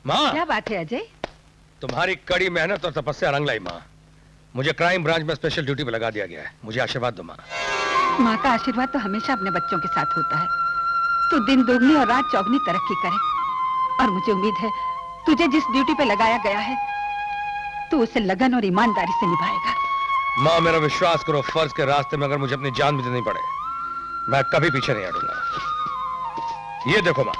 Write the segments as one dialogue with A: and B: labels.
A: माँ,
B: क्या बात है अजय?
A: तुम्हारी कड़ी मेहनत और तपस्या रंग लाई माँ। मुझे क्राइम ब्रांच में स्पेशल ड्यूटी पे लगा दिया गया है। मुझे आशीर्वाद दो माँ।
B: माँ का आशीर्वाद तो हमेशा अपने बच्चों के साथ होता है। तू दिन दोगुनी और रात चौगुनी तरक्की करे, और मुझे उम्मीद है तुझे जिस ड्यूटी पे लगाया गया है तू उसे लगन और ईमानदारी से निभाएगा।
A: माँ, मेरा विश्वास करो, फर्ज के रास्ते में अगर मुझे अपनी जान भी देनी पड़े, मैं कभी पीछे नहीं हटूंगा। ये देखो माँ।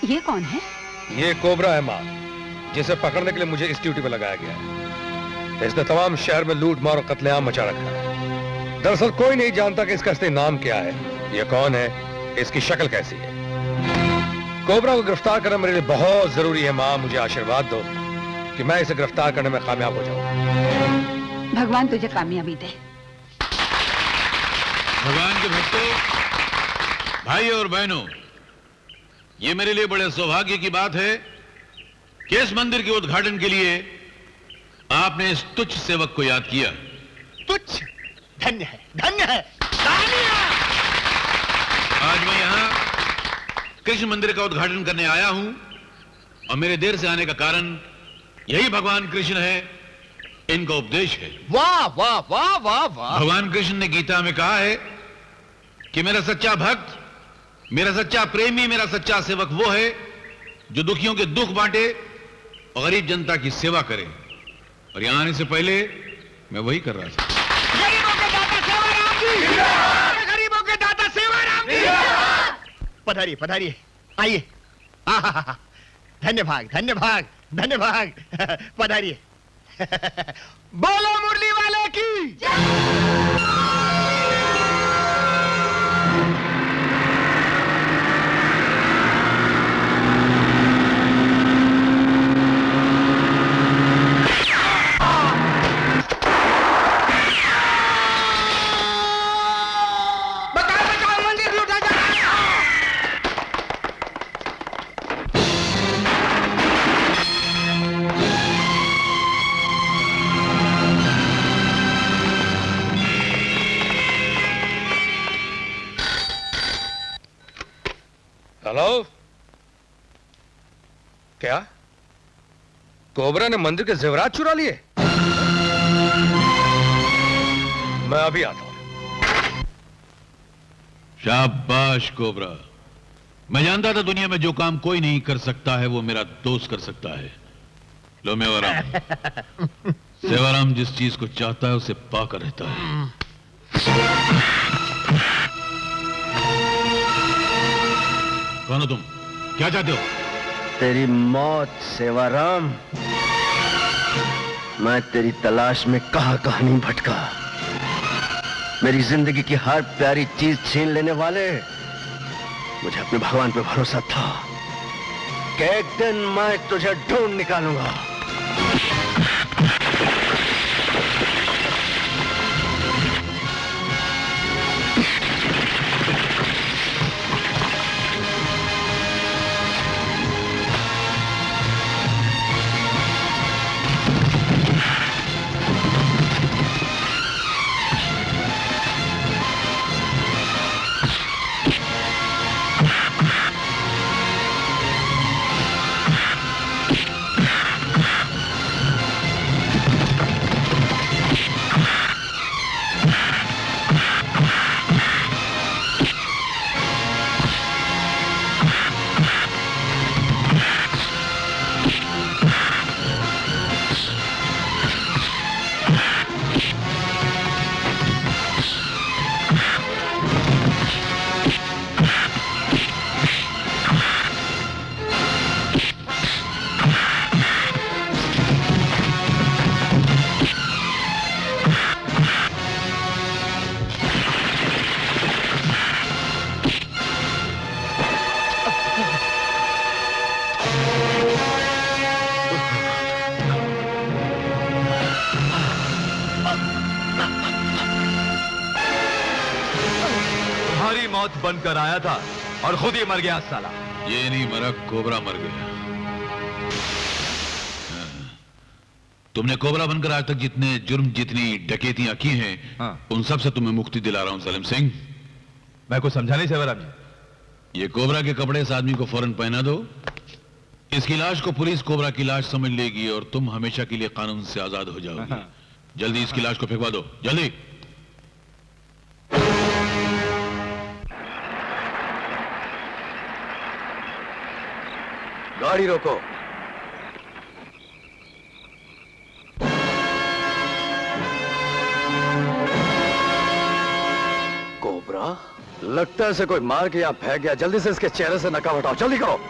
B: ये कौन है?
A: ये कोबरा है माँ, जिसे पकड़ने के लिए मुझे इस ड्यूटी पे लगाया गया है। इसने तमाम शहर में लूट मार और कत्लेआम मचा रखा है। दरअसल कोई नहीं जानता कि इसका असली नाम क्या है, ये कौन है, इसकी शक्ल कैसी है। कोबरा को गिरफ्तार करना मेरे लिए बहुत जरूरी है माँ। मुझे आशीर्वाद दो कि मैं इसे गिरफ्तार करने में कामयाब हो जाऊं।
B: भगवान तुझे कामयाबी दे।
C: भगवान के भक्तों, भाइयों और बहनों, ये मेरे लिए बड़े सौभाग्य की बात है कि इस मंदिर के उद्घाटन के लिए आपने इस तुच्छ सेवक को याद किया।
D: तुच्छ? धन्य है, धन्य है।
C: आज मैं यहां कृष्ण मंदिर का उद्घाटन करने आया हूं, और मेरे देर से आने का कारण यही भगवान कृष्ण है, इनका उपदेश है।
D: वाह वाह वाह वाह वाह।
C: भगवान कृष्ण ने गीता में कहा है कि मेरा सच्चा भक्त, मेरा सच्चा प्रेमी, मेरा सच्चा सेवक वो है जो दुखियों के दुख बांटे और गरीब जनता की सेवा करे। और यहां आने से पहले मैं वही कर रहा था।
D: गरीबों के दाता सेवाराम जी, गरीबों के दाता सेवाराम जी। पधारिए पधारिए, आइए। धन्य भाग, धन्य भाग, धन्य भाग। पधारिए। बोलो मुरली वाले की।
A: हेलो, क्या कोबरा ने मंदिर के जेवरात चुरा लिए? मैं अभी आता हूं।
C: शाबाश कोबरा, मैं जानता था दुनिया में जो काम कोई नहीं कर सकता है वो मेरा दोस्त कर सकता है। लो मेवाराम। सेवाराम जिस चीज को चाहता है उसे पाकर रहता है। कौन हो तुम? क्या चाहते हो?
E: तेरी मौत सेवाराम। मैं तेरी तलाश में कहां कहां नहीं भटका। मेरी जिंदगी की हर प्यारी चीज छीन लेने वाले, मुझे अपने भगवान पे भरोसा था कि एक दिन मैं तुझे ढूंढ निकालूंगा।
F: मौत बनकर आया था और खुद ही मर गया साला।
C: ये नहीं मरा, कोबरा मर गया। तुमने कोबरा बनकर आज तक जितने जुर्म, जितनी डकैतियां की हैं, उन सब से तुम्हें मुक्ति दिला रहा हूं सलीम सिंह।
F: मैं कुछ समझा नहीं सेवाराम जी।
C: ये कोबरा के कपड़े इस आदमी को फौरन पहना दो। इसकी लाश को पुलिस कोबरा की लाश समझ लेगी और तुम हमेशा के लिए कानून से आजाद हो जाओगे। जल्दी इसकी लाश को फेंकवा दो, जल्दी।
E: गाड़ी रोको। कोबरा, लगता है इसे कोई मार के यहां फेंक गया। जल्दी से इसके चेहरे से नकाब हटाओ, जल्दी करो।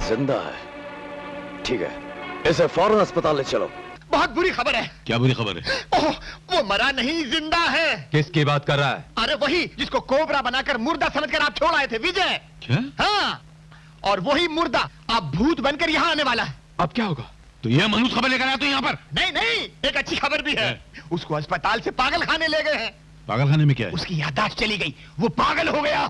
E: जिंदा है, ठीक है, इसे फौरन अस्पताल ले चलो।
D: बहुत बुरी खबर है।
C: क्या बुरी खबर है?
D: ओह, वो मरा नहीं, जिंदा है।
F: किसकी बात कर रहा है?
D: अरे वही जिसको कोबरा बनाकर मुर्दा समझकर आप छोड़ आए थे, विजय।
C: क्या?
D: हाँ, और वही मुर्दा अब भूत बनकर यहाँ आने वाला है।
F: अब क्या होगा?
C: तो यह मनुष्य खबर लेकर आया तो यहाँ पर?
D: नहीं नहीं, एक अच्छी खबर भी है। उसको अस्पताल से पागल खाने ले गए हैं।
C: पागल खाने में क्या है?
D: उसकी याददाश्त चली गई, वो पागल हो गया।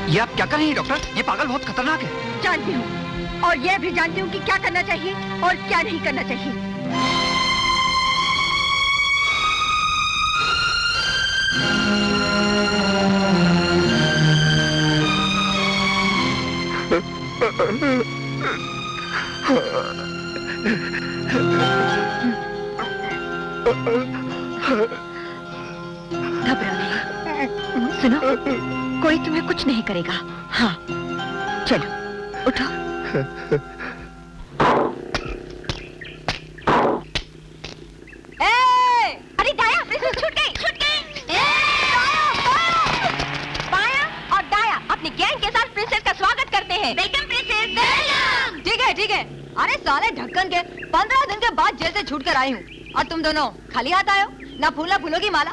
G: ये आप क्या कर रही हैं डॉक्टर? ये पागल बहुत खतरनाक है।
B: जानती हूँ, और यह भी जानती हूँ कि क्या करना चाहिए और क्या नहीं करना चाहिए। घबराओ नहीं। सुनो, कोई तुम्हें कुछ नहीं करेगा। हाँ, चलो उठो। अरे दाया, प्रिंसेस छूट गई, छूट गई। बाया और दाया अपनी गैंग के साथ प्रिंसेस का स्वागत करते हैं। Welcome princess, welcome. ठीक है ठीक है। अरे साले ढक्कन के 15 दिन के बाद जेल से छूट कर आई हूँ और तुम दोनों खाली हाथ आए हो। ना फूल ना फूलों की माला।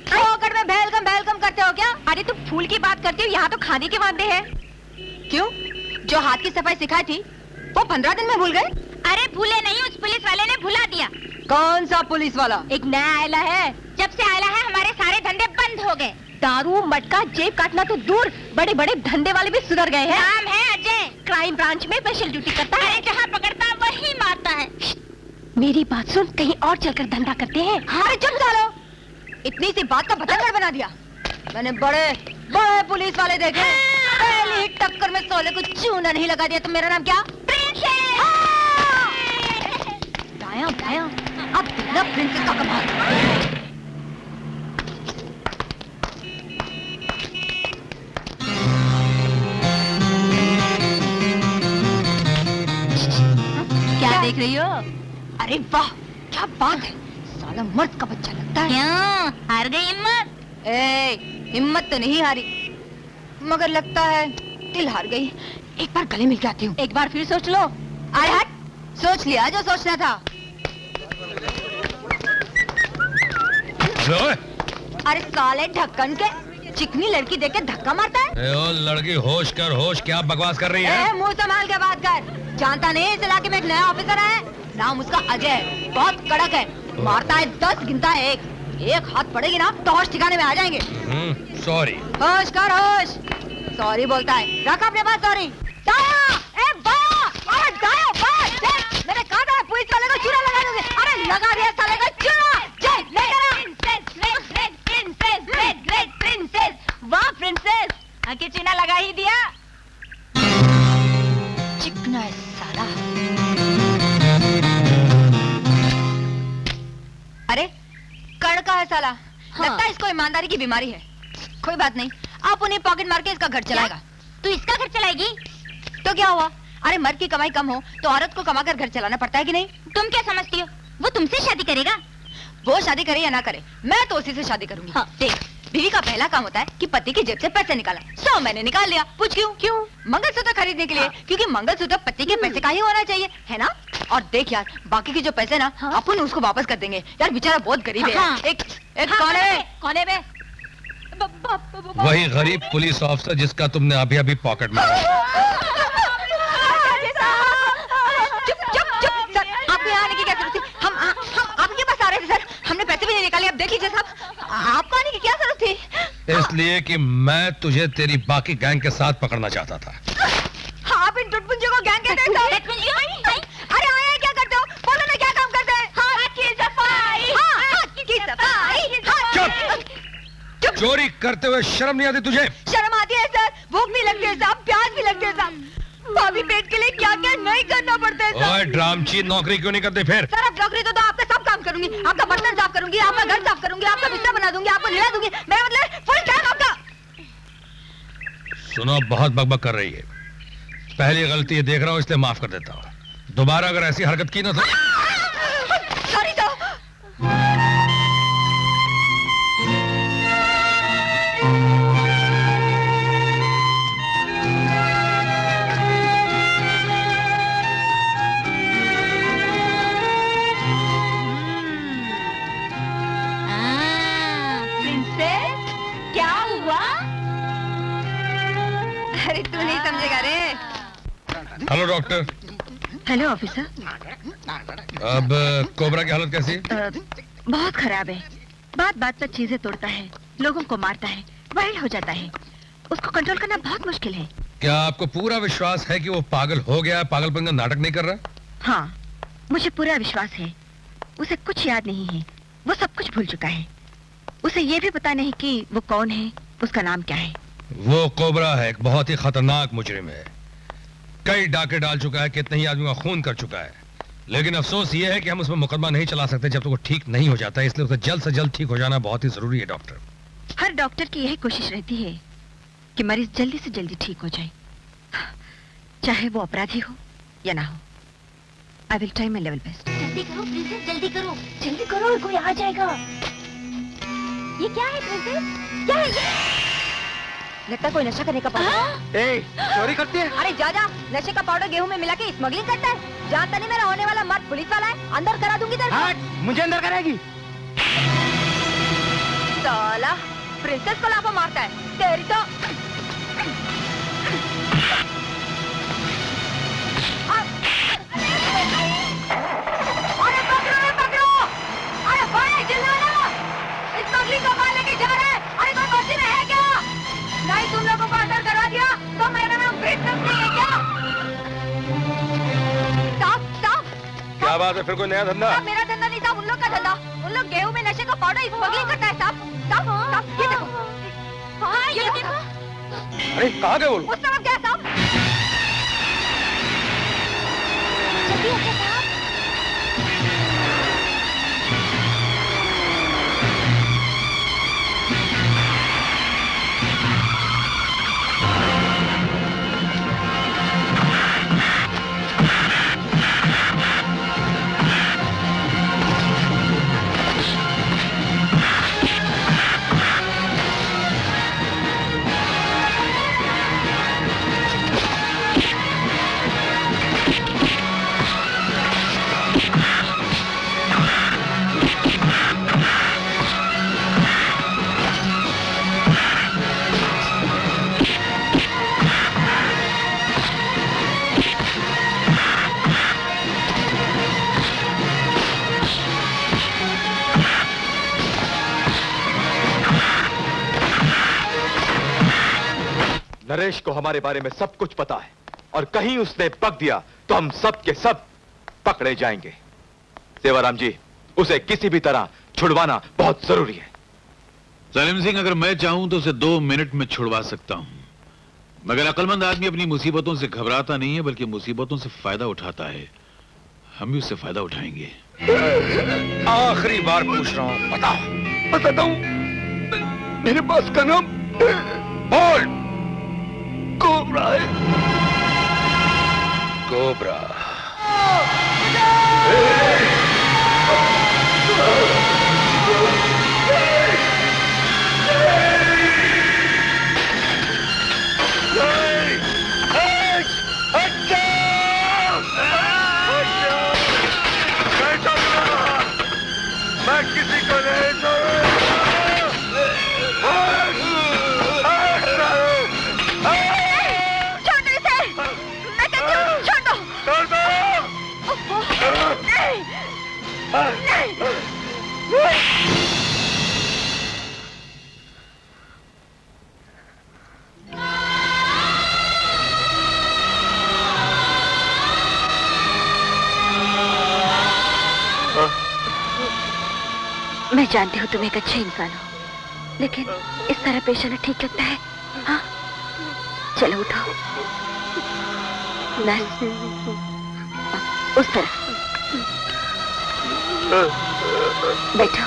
B: पॉकेट में वेलकम वेलकम करते हो क्या? अरे तुम फूल की बात करती हो, यहाँ तो खाने के वादे हैं। क्यों? जो हाथ की सफाई सिखाई थी वो 15 दिन में भूल गए? अरे भूले नहीं, उस पुलिस वाले ने भुला दिया। कौन सा पुलिस वाला? एक नया आयला है। जब से आयला है हमारे सारे धंधे बंद हो गए। दारू मटका जेब काटना तो दूर, बड़े बड़े धंधे वाले भी सुधर गए हैं। नाम है अजय, क्राइम ब्रांच में स्पेशल ड्यूटी करता है। जहाँ पकड़ता है वही मारता है। मेरी बात सुन, कहीं और चलकर धंधा करते हैं। अरे चुप सालो, इतनी सी बात का बतंगड़ बना दिया। मैंने बड़े बड़े पुलिस वाले देखे, पहली ही टक्कर में सोले को चूना नहीं लगा दिया। तो मेरा नाम क्या? प्रिंसेस। दाया दाया, अब देखना प्रिंसेस का कमाल। क्या देख रही हो? अरे वाह, क्या बात है। साला मर्द का बच्चा लगता है। क्यों? हार गई हिम्मत? हिम्मत तो नहीं हारी, मगर लगता है दिल हार गई। एक बार गले मिल जाती हूँ। एक बार फिर सोच लो। अरे हट, सोच लिया जो सोचना था। अरे साले ढक्कन के, चिकनी लड़की देख के धक्का मारता है।
A: ओ लड़की होश कर, होश। क्या बकवास कर रही है?
B: मुंह संभाल के बात कर। जानता नहीं इस इलाके में एक नया ऑफिसर है, नाम उसका अजय है। बहुत कड़क है, मारता है 10, गिनता है 1। एक हाथ पड़ेगी ना तो होश ठिकाने में आ जाएंगे।
A: सॉरी।
B: होश कर, होश। सॉरी बोलता है, रख अपने पास सॉरी। दाया लगा दिया साले का चूना। चल
H: प्रिंसेस, वाह प्रिंसेस, आके चूना लगा ही दिया। चिकना है साला। अरे कण का है साला। हाँ। लगता है इसको ईमानदारी की बीमारी है। कोई बात नहीं, आप उन्हें पॉकेट मार के इसका घर चलाएगा। तू इसका घर चलाएगी? तो क्या हुआ? अरे मर्द की कमाई कम हो तो औरत को कमाकर घर चलाना पड़ता है कि नहीं? तुम क्या समझती हो? वो तुमसे शादी करेगा? वो शादी करे या ना करे, मैं तो उसी से शादी करूंगी। हाँ। देख, बीवी का पहला काम होता है कि पति की जेब से पैसे निकाला। 100 मैंने निकाल लिया। पूछ क्यों? मंगलसूत्र खरीदने के लिए। हाँ। क्योंकि मंगलसूत्र पति के पैसे का ही होना चाहिए, है ना? और देख यार, बाकी के जो पैसे ना, हाँ? अपन उसको वापस कर देंगे। यार बेचारा बहुत गरीब है। हाँ। एक कौन है?
A: वही गरीब पुलिस ऑफिसर जिसका तुमने अभी अभी पॉकेट मारा।
H: चुप सर, आप यहाँ आने की क्या जरूरत थी? हम आपके पास आ रहे थे सर, हमने पैसे भी नहीं निकाले। अब देख लीजिए साहब, आपको आने की क्या जरूरत थी?
A: इसलिए कि मैं तुझे तेरी बाकी गैंग के साथ पकड़ना चाहता था।
H: आप इन टुटपुंजियों को गैंग कहते हैं सर? अरे आया क्या करते हो? बोलो ना क्या काम करते हैं? हाथ की सफाई।
A: चुप! चोरी करते हुए शर्म नहीं आती तुझे?
H: शर्म आती है सर, भूख भी लगती है साहब, प्यास भी लगती है साहब, भाभी पेट के लिए क्या क्या नहीं करना पड़ता है सर।
A: ओए ड्रामची, नौकरी क्यों नहीं करते फिर?
H: सर अब नौकरी तो आपका सब काम करूंगी। आपका बर्तन साफ करूंगी, आपका घर साफ करूंगी, आपका बिस्तर बना दूंगी, आपको नहला दूंगी। मैं मतलब फुल टाइम आपका।
A: सुनो, बहुत बकबक कर रही है। पहली गलती देख रहा हूँ इसलिए माफ कर देता हूँ। दोबारा अगर ऐसी हरकत की ना तो
H: सॉरी सर। प्रिंसेस, क्या हुआ? अरे तू नहीं समझेगा रे।
A: Hello doctor.
B: Hello officer.
A: अब कोबरा की हालत कैसी है?
B: बहुत खराब है। बात बात पर चीजें तोड़ता है, लोगों को मारता है, वाइल्ड हो जाता है। उसको कंट्रोल करना बहुत मुश्किल है।
A: क्या आपको पूरा विश्वास है कि वो पागल हो गया, पागलपन का नाटक नहीं कर रहा?
B: हाँ, मुझे पूरा विश्वास है। उसे कुछ याद नहीं है, वो सब कुछ भूल चुका है। उसे ये भी पता नहीं कि वो कौन है, उसका नाम क्या है।
A: वो कोबरा है, एक बहुत ही खतरनाक मुजरिम है। कई डाके डाल चुका है, कितने ही आदमियों का खून कर चुका है। लेकिन अफसोस ये है कि हम उसमें मुकदमा नहीं चला सकते जब तक वो ठीक नहीं हो जाता, इसलिए उसे जल्द से जल्द ठीक हो जाना बहुत ही जरूरी है डॉक्टर।
B: हर डॉक्टर की यही कोशिश रहती है कि मरीज जल्दी से जल्दी ठीक हो जाए, चाहे वो अपराधी हो या ना हो। I will try my level best.
H: जल्दी करो प्रिंसेस, जल्दी करो, कोई आ जाएगा। ये क्या है प्रिंसेस? क्या है ये? लगता है कोई नशा करने का पाउडर।
G: ए, चोरी करती है?
H: अरे जा, नशे का पाउडर गेहूं में मिला के स्मगलिंग करता है। जानता नहीं मेरा होने वाला मर्द पुलिस वाला है, अंदर करा दूंगी तेरे को।
G: मुझे अंदर कराएगी?
H: साला प्रिंसेस को लाफा मारता है। तेरी तो अरे पकड़ो, अरे बड़े चिल्लाना, स्मगलिंग का माल लेके जा रहे हैं। अरे कोई मर्जी में है क्या? नहीं तुम लोगों को अंदर करा दिया तो मेरे नाम प्रिंसेस नहीं है क्या? साहब
A: क्या बात है, फिर कोई नया धंधा?
H: मेरा धंधा नहीं साहब, उन लोग का धंधा। उन लोग गेहूं में नशे का पाउडर स्मगलिंग करता है साहब। ये देखो। हाँ ये देखो।
A: अरे कहाँ गए वो लोग?
H: उस तरफ क्या साहब? जल्दी आइए साहब।
F: नरेश को हमारे बारे में सब कुछ पता है और कहीं उसने पक दिया तो हम सब के सब पकड़े जाएंगे। सेवाराम जी, उसे किसी भी तरह छुड़वाना बहुत जरूरी है।
C: सलीम सिंह, अगर मैं चाहूं तो उसे 2 मिनट में छुड़वा सकता हूं, मगर अक्लमंद आदमी अपनी मुसीबतों से घबराता नहीं है, बल्कि मुसीबतों से फायदा उठाता है। हम भी उससे फायदा उठाएंगे।
A: आखिरी बार पूछ रहा हूं, बताओ।
E: बताता हूं, मेरे पास का नाम
A: बोल।
E: कोबरा है।
A: कोबरा।
E: मैं किसी को नहीं
H: छोड़ दो इसे। मैं कहती हूँ छोड़ दो। मैं जानती हूँ तुम एक अच्छे इंसान हो, लेकिन इस तरह पेश आना ठीक लगता है? हाँ, चलो उठो। बस उस तरफ बैठो।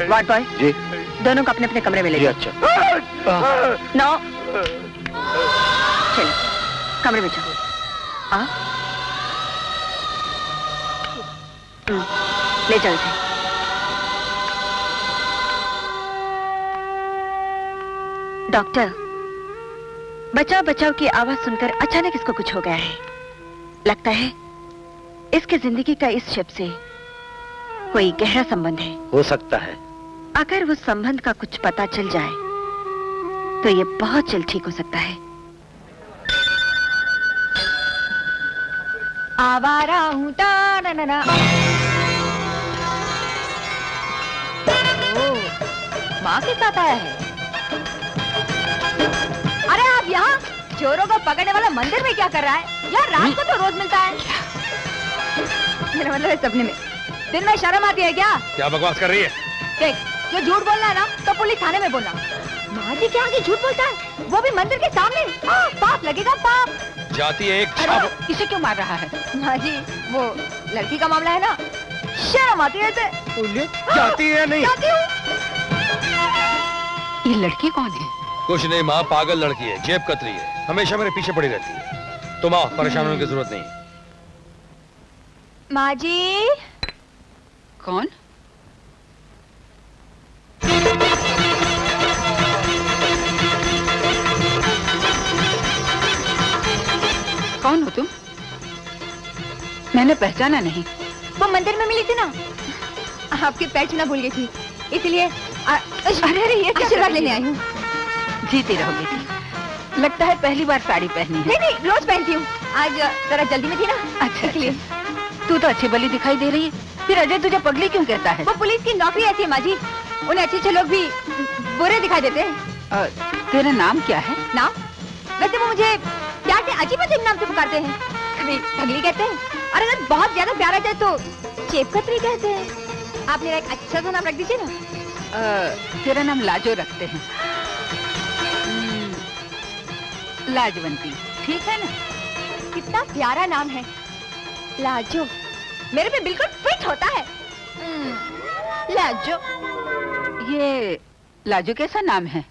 H: वार्ड बॉय
E: जी,
H: दोनों को अपने अपने कमरे में ले जाओ।
E: अच्छा।
H: नो, चलो कमरे में जाओ। ले जाओ इसे। डॉक्टर, बचाओ बचाओ की आवाज सुनकर अचानक इसको कुछ हो गया है। लगता है इसकी जिंदगी का इस शब से कोई गहरा संबंध है।
E: हो सकता है।
H: अगर उस संबंध का कुछ पता चल जाए तो ये बहुत जल्द ठीक हो सकता है। आवारा हूँ ता-ना-ना-ना। माँ के साथ आया है। अरे आप यहाँ चोरों को पकड़ने वाला मंदिर में क्या कर रहा है? यार रात को तो रोज मिलता है। मेरा मतलब है सपने में। दिन में शर्म आती है क्या?
A: क्या बकवास कर रही है?
H: देख, जो झूठ बोलना है ना तो पुलिस थाने में बोलना। माँ जी क्या आगे झूठ बोलता है, वो भी मंदिर के सामने। पाप लगेगा पाप।
A: जाती है एक
B: अरे इसे क्यों मार रहा है?
H: माँ जी वो लड़की का मामला है ना, शर्म आती है इसे।
E: पुलिस जाती है नहीं?
H: जाती हूँ।
B: ये लड़की कौन है?
A: कुछ नहीं माँ, पागल लड़की है, जेब कतरी है, हमेशा मेरे पीछे पड़ी रहती है। तुम आओ, परेशान होने की जरूरत नहीं।
H: माँ जी।
B: कौन? कौन हो तुम? मैंने पहचाना नहीं।
H: वो मंदिर में मिली थी ना, आपके पैर छूना भूल गई थी, इसलिए अरे ये आशीर्वाद लेने आई हूँ।
B: जीती रहो बेटी। लगता है पहली बार साड़ी पहनी है।
H: नहीं नहीं, रोज पहनती हूँ, आज जरा जल्दी में थी ना।
B: अच्छा
H: इसलिए।
B: तू तो अच्छी भली दिखाई दे रही है, फिर अजय तुझे पगली क्यों कहता है?
H: वो पुलिस की नौकरी ऐसी है माँ जी, उन्हें अच्छे अच्छे लोग भी बुरे दिखाई देते हैं।
B: तेरा नाम क्या है?
H: नाम? वैसे वो मुझे प्यार से अजीब अजीब नाम से पुकारते हैं। कभी पगली कहते हैं, और अगर बहुत ज्यादा प्यार आ जाए तो चेपकतरी कहते हैं। आप मेरा एक अच्छा सा नाम रख दीजिए ना।
B: तेरा नाम लाजो रखते हैं। लाजवंती, ठीक है ना?
H: कितना प्यारा नाम है, लाजो। मेरे पे बिल्कुल फिट होता है। लाजो।
B: ये लाजो कैसा नाम है?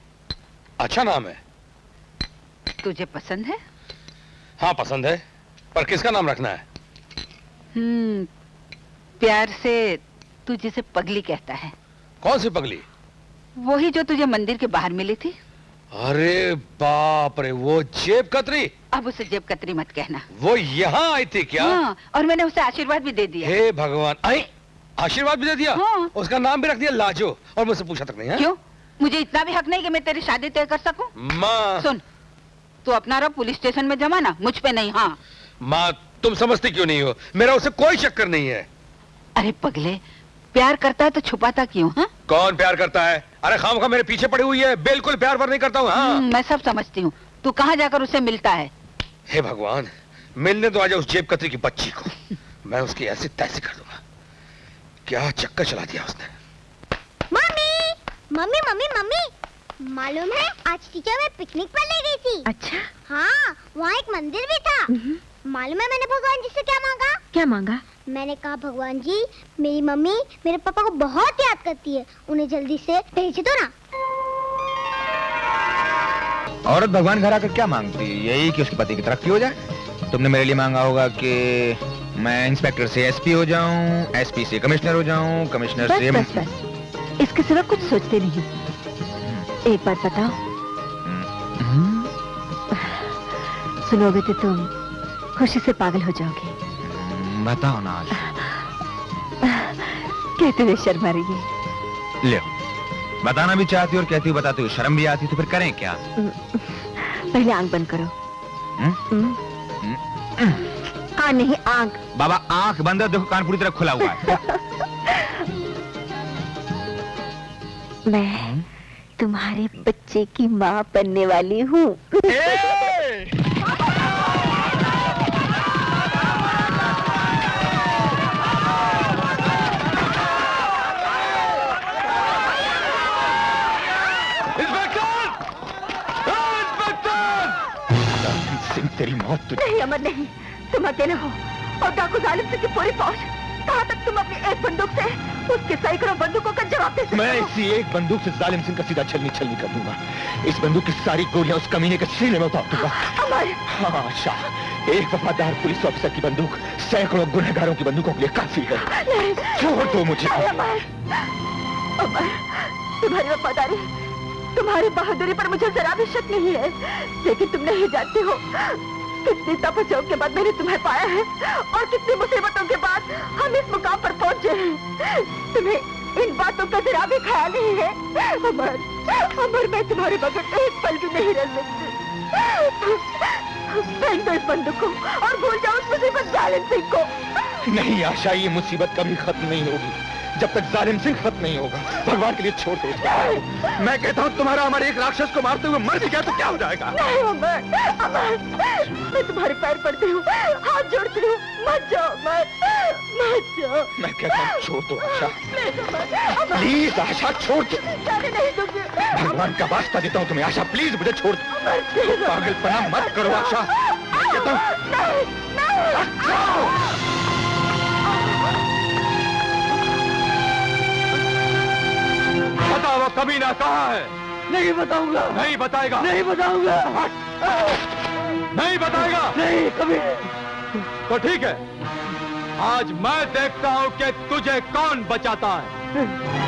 A: अच्छा नाम है।
B: तुझे पसंद है?
A: हाँ पसंद है, पर किसका नाम रखना है?
B: प्यार से तू जिसे पगली कहता है।
A: कौन सी पगली?
B: वही जो तुझे मंदिर के बाहर मिली थी।
A: अरे बाप रे, वो जेब कतरी।
B: अब उसे जेब कतरी मत कहना।
A: वो यहाँ आई थी क्या?
B: हाँ, और मैंने उसे आशीर्वाद भी दे दिया।
A: हे भगवान, आई आशीर्वाद भी दे दिया?
B: हाँ।
A: उसका नाम भी रख दिया लाजो, और मुझसे पूछा तक नहीं है?
B: क्यों? मुझे इतना भी हक नहीं कि मैं तेरी शादी तय कर सकूं?
A: माँ
B: सुन, तू अपना रब पुलिस स्टेशन में जमा ना, मुझ पे नहीं। हाँ
A: माँ, तुम समझती क्यों नहीं हो? मेरा उसे कोई चक्कर नहीं है।
B: अरे पगले, प्यार करता है तो छुपाता क्यों? हाँ,
A: कौन प्यार करता है? अरे खामखा मेरे पीछे पड़ी हुई है, बिल्कुल प्यार पर नहीं करता हूँ। हाँ
B: मैं सब समझती हूँ। तू कहाँ जाकर उसे मिलता है?
A: हे भगवान, मिलने तो आजा उस जेब कतरी की बच्ची को। मैं उसकी ऐसी तैसी कर दूंगा। क्या चक्कर चला दिया उसने।
I: मम्मी मम्मी मम्मी मम्मी, मालूम है आज टीचर मैं पिकनिक पर ले गई थी।
H: अच्छा,
I: हाँ, वहाँ एक मंदिर भी था। मालूम है मैंने भगवान जी से क्या मांगा?
H: क्या मांगा?
I: मैंने कहा भगवान जी, मेरी मम्मी मेरे पापा को बहुत याद करती है, उन्हें जल्दी से भेज दो ना।
J: औरत भगवान घर आकर क्या मांगती है? यही कि उसके पति की तरक्की हो जाए। तुमने मेरे लिए मांगा होगा कि मैं इंस्पेक्टर से एसपी हो जाऊं, एसपी से कमिश्नर हो जाऊं, कमिश्नर से
H: बस इसके सिवा कुछ सोचते नहीं। एक बात बताओ, सुनोगे तो तुम खुशी से पागल हो जाओगे।
J: बताओ ना आशा।
H: कहते हुए शर्मा रही है।
J: ले, बताना भी चाहती हो और कहती हो बताते हो शर्म भी आती, तो फिर करें क्या?
H: पहले आंख बंद करो। हाँ नहीं, आंख।
J: बाबा आंख बंद है, देखो कान पूरी तरह खुला हुआ है।
H: मैं तुम्हारे बच्चे की माँ बनने वाली हूँ।
J: तेरी मौत तुझे।
H: नहीं अमर नहीं, तुम अकेले हो और डाकू जालिम सिंह की पूरी फौज। कहाँ तक तुम अपनी एक बंदूक से उसके सैकड़ों बंदूकों का जवाब दे सकते हो?
J: मैं इसी एक बंदूक से जालिम सिंह का सीधा छलनी छलनी कर दूंगा। इस बंदूक की सारी गोलियां उस कमीने के सीने में उतार दूंगा।
H: अमर!
J: हाँ शाह, एक वफादार पुलिस ऑफिसर की बंदूक सैकड़ों गुनहगारों की बंदूकों के लिए काफी है। छोड़ दो मुझे।
H: अमर! अमर, तुम्हारी वफादारी, तुम्हारी बहादुरी पर मुझे जरा भी शक नहीं है, लेकिन तुम नहीं जानते हो कितनी तपस्याओं के बाद मैंने तुम्हें पाया है और कितनी मुसीबतों के बाद हम इस मुकाम पर पहुंचे हैं। तुम्हें इन बातों का जरा भी ख्याल नहीं है। अमर, अमर, मैं तुम्हारे बगैर एक पल भी नहीं रह सकती। फेंक दो इस बंदूक को और भूल जाओ उस मुसीबत जालिम सिंह को।
J: नहीं आशा, ये मुसीबत कभी खत्म नहीं होगी जब तक जालिम सिंह खत्म नहीं होगा। भगवान के लिए छोड़ दो। मैं कहता हूँ तुम्हारा हमारे एक राक्षस को मारते हुए मर भी गया तो क्या हो जाएगा?
H: नहीं अमर, अमर, मैं तुम्हारे पैर पड़ती हूँ, हाथ जोड़ती हूँ, मत जाओ, मत जाओ।
J: मैं कहता हूँ छोड़ दो आशा,
H: अमर,
J: प्लीज आशा छोड़ दो।
H: जाने नहीं दूंगी।
J: भगवान का वास्ता देता हूँ तुम्हें आशा, प्लीज मुझे छोड़ दो। पागलपना मत करो आशा, मैं कहता हूँ।
F: बताओ वो कमीना कहाँ है?
E: नहीं बताऊंगा।
F: नहीं बताएगा?
E: नहीं बताऊंगा।
F: नहीं बताएगा?
E: नहीं कभी।
F: तो ठीक है, आज मैं देखता हूं कि तुझे कौन बचाता है।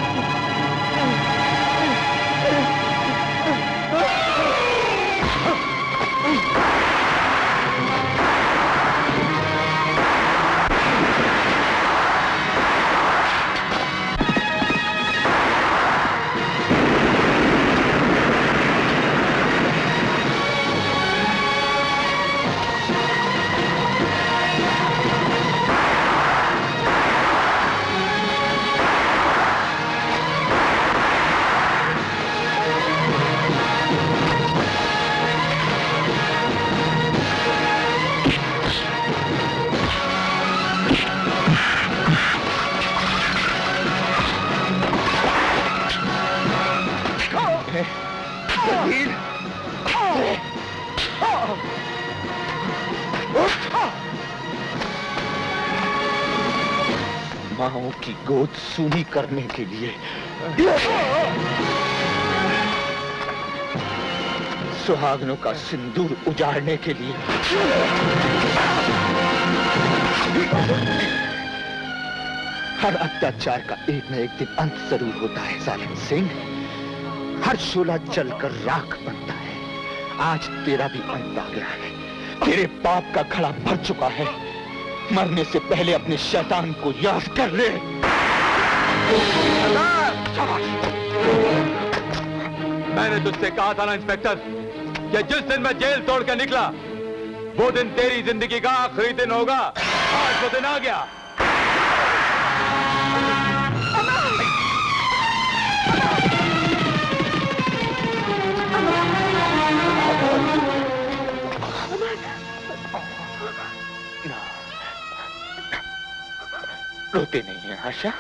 J: माओ की गोद सूनी करने के लिए, सुहागनों का सिंदूर उजाड़ने के लिए
E: हर अत्याचार का एक न एक दिन अंत जरूर होता है जालिम सिंह। हर शोला जलकर राख बनता है। आज तेरा भी अंत आ गया है। तेरे पाप का घड़ा भर चुका है। मरने से पहले अपने शैतान को याद कर ले।
F: मैंने तुझसे कहा था ना इंस्पेक्टर कि जिस दिन मैं जेल तोड़ के निकला वो दिन तेरी जिंदगी का आखिरी दिन होगा। आज वो दिन आ गया।
E: रोते नहीं है आशा।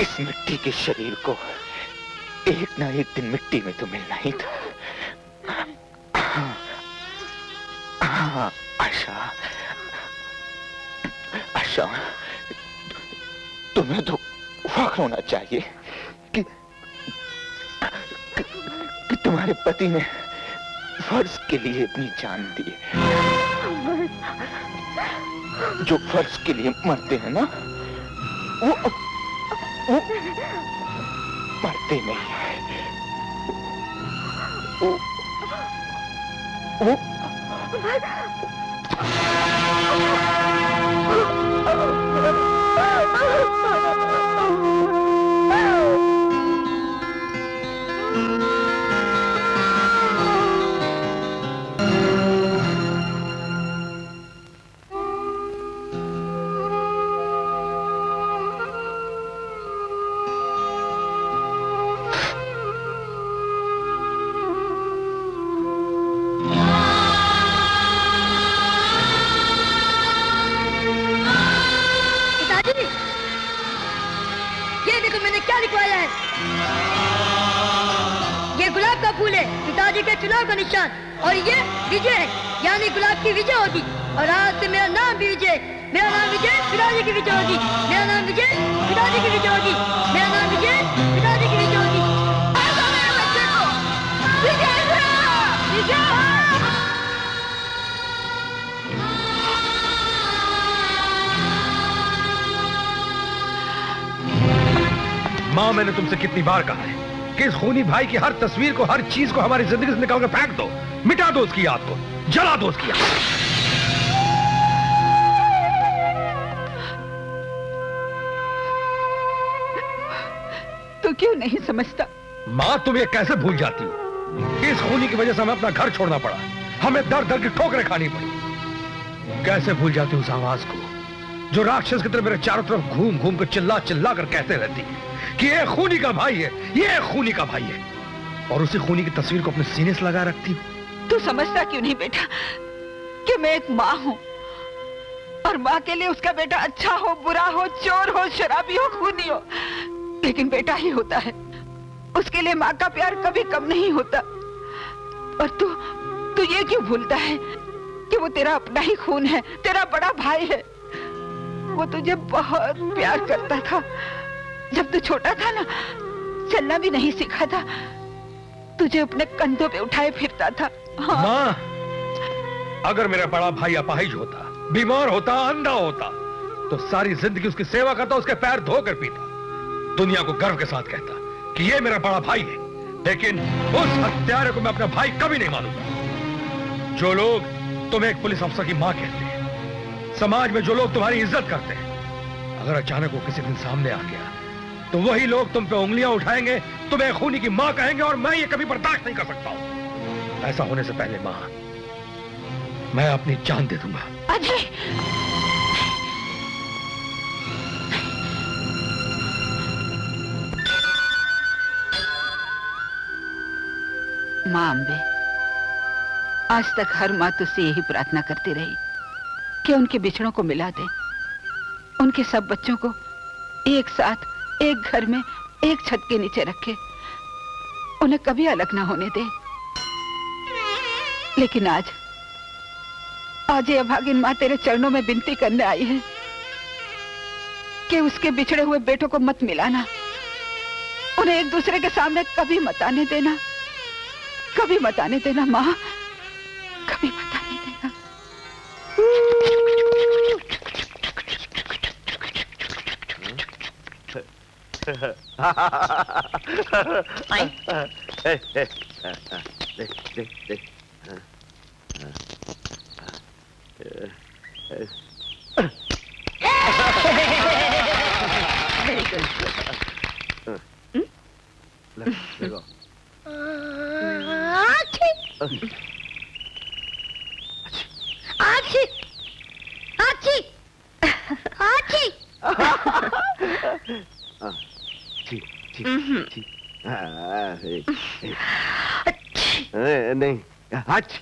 E: इस मिट्टी के शरीर को एक ना एक दिन मिट्टी में तो मिलना ही था। आशा, आशा, तुम्हें तो फख्र होना चाहिए कि तुम्हारे पति ने फर्ज के लिए अपनी जान दी है। जो फर्ज के लिए मरते हैं ना वो मरते नहीं है। वो
K: चुनाव का निशान और ये विजय है, यानी गुलाब की विजय होगी। और आज से मेरा नाम भी विजय। मेरा नाम विजय, पिताजी की विजय होगी। मेरा नाम विजय, पिताजी की विजय होगी। मेरा नाम विजय, पिताजी की विजय होगी।
A: माँ, मैंने तुमसे कितनी बार कहा है कि इस खूनी भाई की हर तस्वीर को, हर चीज को हमारी जिंदगी से निकाल कर फेंक दो, मिटा दो उसकी याद को, जला दो उसकी याद।
B: तो क्यों नहीं समझता?
A: माँ, तुम ये कैसे भूल जाती हो? इस खूनी की वजह से हमें अपना घर छोड़ना पड़ा, हमें दर दर की ठोकरें खानी पड़ी। कैसे भूल जाती हूँ उस आवाज को जो राक्षस की तरह मेरे चारों तरफ घूम घूम कर चिल्ला चिल्ला कर कहते रहती है कि ये खूनी का भाई है, ये खूनी का भाई है, और उसी खूनी की तस्वीर को अपने सीने से लगा रखती हूँ।
B: तू समझता क्यों नहीं बेटा कि मैं एक माँ हूँ और माँ के लिए उसका बेटा अच्छा हो, बुरा हो, चोर हो, शराबी हो, खूनी हो, लेकिन बेटा ही होता है। उसके लिए माँ का प्यार कभी कम नहीं होता। और तू ये क्यों भूलता है कि वो तेरा अपना ही खून है, तेरा बड़ा भाई है। वो तुझे बहुत प्यार करता था। जब तू छोटा था ना, चलना भी नहीं सीखा था, तुझे अपने कंधों पे उठाए फिरता था। हाँ।
A: माँ, अगर मेरा बड़ा भाई अपाहिज होता, बीमार होता, अंधा होता, तो सारी जिंदगी उसकी सेवा करता, उसके पैर धोकर पीता, दुनिया को गर्व के साथ कहता कि ये मेरा बड़ा भाई है। लेकिन उस हत्यारे को मैं अपना भाई कभी नहीं मानूंगा। जो लोग तुम्हें एक पुलिस अफसर की माँ कहते हैं, समाज में जो लोग तुम्हारी इज्जत करते हैं, अगर अचानक वो किसी दिन सामने आ गया तो वही लोग तुम पे उंगलियां उठाएंगे, तुम्हें खूनी की मां कहेंगे, और मैं ये कभी बर्दाश्त नहीं कर सकता हूं। ऐसा होने से पहले मां, मैं अपनी जान दे दूंगा।
B: अजय, मां अम्बे, आज तक हर मां तुझसे यही प्रार्थना करती रही कि उनके बिछड़ों को मिला दे, उनके सब बच्चों को एक साथ एक घर में एक छत के नीचे रखे, उन्हें कभी अलग ना होने दे। लेकिन आज ये अभागिन मां तेरे चरणों में विनती करने आई है कि उसके बिछड़े हुए बेटों को मत मिलाना, उन्हें एक दूसरे के सामने कभी मत आने देना। कभी मत आने देना माँ, कभी मत आने देना।
E: नहीं आज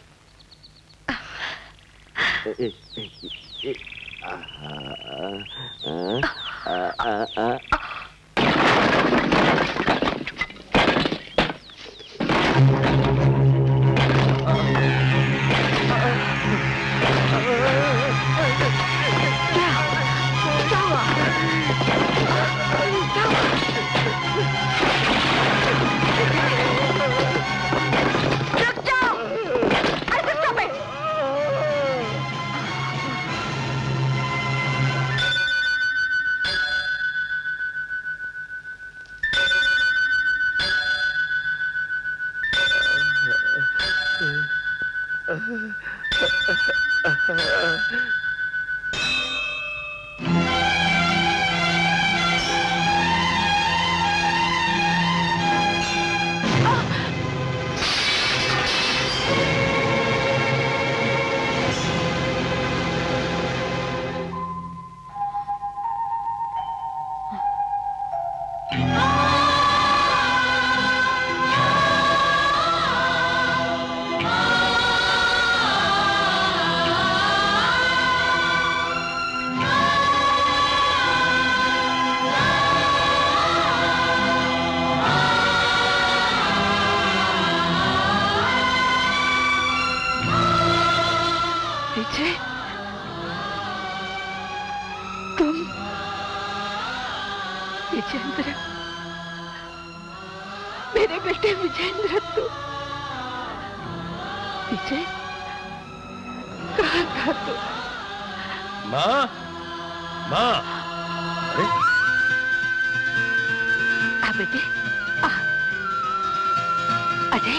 E: विजेंद्र, मेरे बेटे विजेंद्र, तू विजय कहाँ था तू?
A: माँ, माँ, अरे
B: आ बेटे आ। अजय,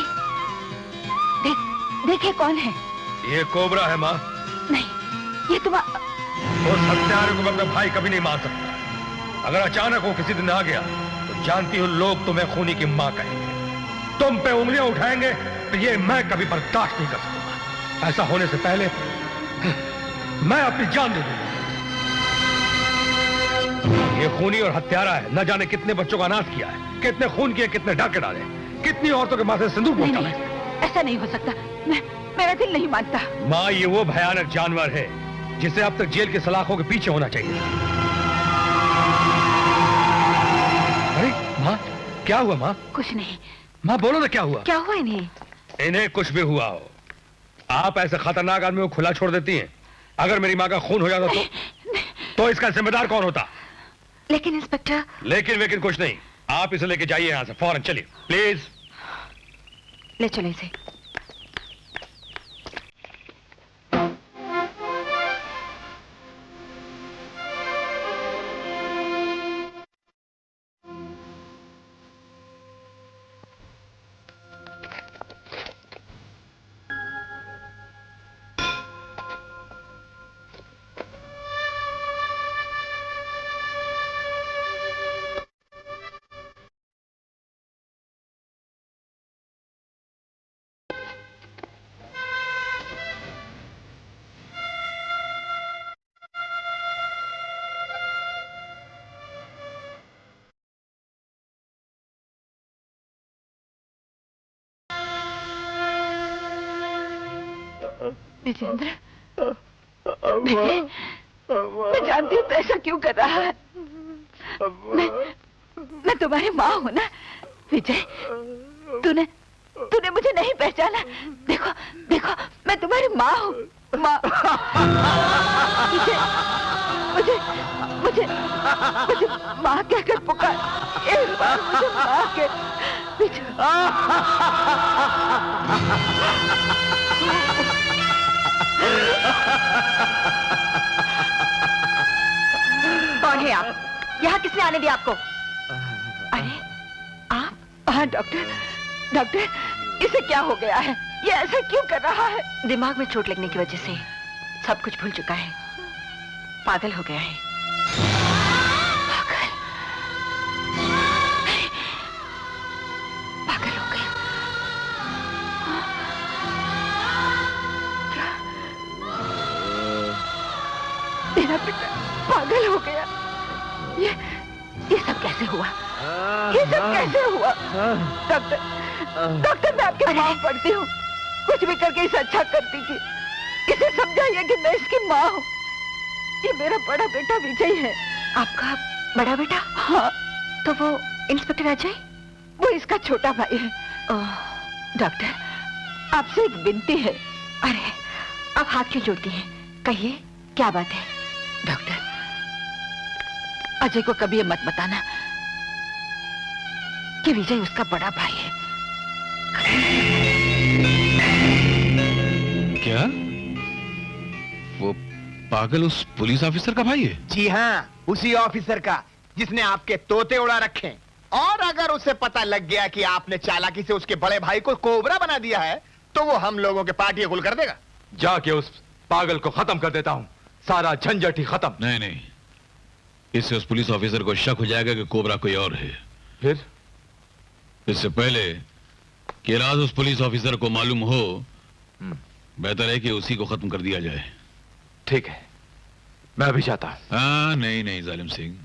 B: देखे कौन है?
A: ये कोबरा है माँ।
B: नहीं, ये तुम्हारा।
A: उस हत्यारे को मैं अपना भाई कभी नहीं मान सकता। अगर अचानक वो किसी दिन आ गया तो जानती हो लोग तुम्हें खूनी की माँ कहेंगे, तुम पे उंगलियां उठाएंगे, तो ये मैं कभी बर्दाश्त नहीं कर सकूंगा। ऐसा होने से पहले मैं अपनी जान दे दूंगा। ये खूनी और हत्यारा है, न जाने कितने बच्चों का नाश किया है, कितने खून किए, कितने डाके डाले, कितनी औरतों के माथे सिंदूर पोंछा है।
B: ऐसा नहीं हो सकता, मेरा दिल नहीं मानता।
A: माँ, ये वो भयानक जानवर है जिसे अब तक जेल की सलाखों के पीछे होना चाहिए। अरे माँ, क्या हुआ माँ?
B: कुछ नहीं।
A: माँ बोलो ना, क्या हुआ?
B: क्या हुआ इन्हें?
A: इन्हें कुछ भी हुआ हो, आप ऐसे खतरनाक आदमी को खुला छोड़ देती हैं। अगर मेरी माँ का खून हो जाता तो इसका जिम्मेदार कौन होता?
B: लेकिन इंस्पेक्टर।
A: लेकिन कुछ नहीं, आप इसे लेके जाइए यहाँ से फौरन, चलिए प्लीज।
B: ले चलो इसे। विजेंद्र, मैं जानती हूँ ऐसा क्यों कर रहा है। मैं तुम्हारी माँ हूँ ना विजय। तूने मुझे नहीं पहचाना। देखो मैं तुम्हारी माँ हूँ। माँ। विजय, मुझे मुझे मुझे माँ कहकर पुकार, एक बार मुझे माँ के
H: कौन है आप? यहाँ किसने आने दिया आपको? अरे आप?
B: हाँ डॉक्टर, डॉक्टर इसे क्या हो गया है? ये ऐसा क्यों कर रहा है?
H: दिमाग में चोट लगने की वजह से सब कुछ भूल चुका है, पागल हो गया है। पागल, पागल हो गया।
B: क्या? मेरा बेटा पागल हो गया? ये सब कैसे हुआ? ये सब कैसे हुआ? डॉक्टर, डॉक्टर मैं आपके पाँव पड़ती हूँ, कुछ भी करके इसे अच्छा कर दीजिए। इसे समझाइए कि मैं इसकी माँ हूँ। ये मेरा बड़ा बेटा विजय है।
H: आपका बड़ा बेटा?
B: हाँ।
H: तो वो इंस्पेक्टर अजय?
B: वो इसका छोटा भाई है। डॉक्टर आपसे एक विनती है।
H: अरे आप हाथ क्यों जोड़ती हैं? कहिए क्या बात है?
B: डॉक्टर अजय को कभी ये मत बताना कि विजय उसका बड़ा भाई है।
C: क्या वो पागल उस पुलिस ऑफिसर का भाई है?
D: जी हाँ, उसी ऑफिसर का जिसने आपके तोते उड़ा रखे। और अगर उसे पता लग गया कि आपने चालाकी से उसके बड़े भाई को कोबरा बना दिया है तो वो हम लोगों के पार्टी गुल कर देगा।
F: जाके उस पागल को खत्म कर देता हूं, सारा झंझट ही खत्म।
C: नहीं नहीं, इससे उस पुलिस ऑफिसर को शक हो जाएगा कि कोबरा कोई और है।
F: फिर
C: इससे पहले कि राज उस पुलिस ऑफिसर को मालूम हो, बेहतर है कि उसी को खत्म कर दिया जाए।
F: ठीक है, मैं भी चाहता हूं।
C: हाँ नहीं नहीं जालिम सिंह,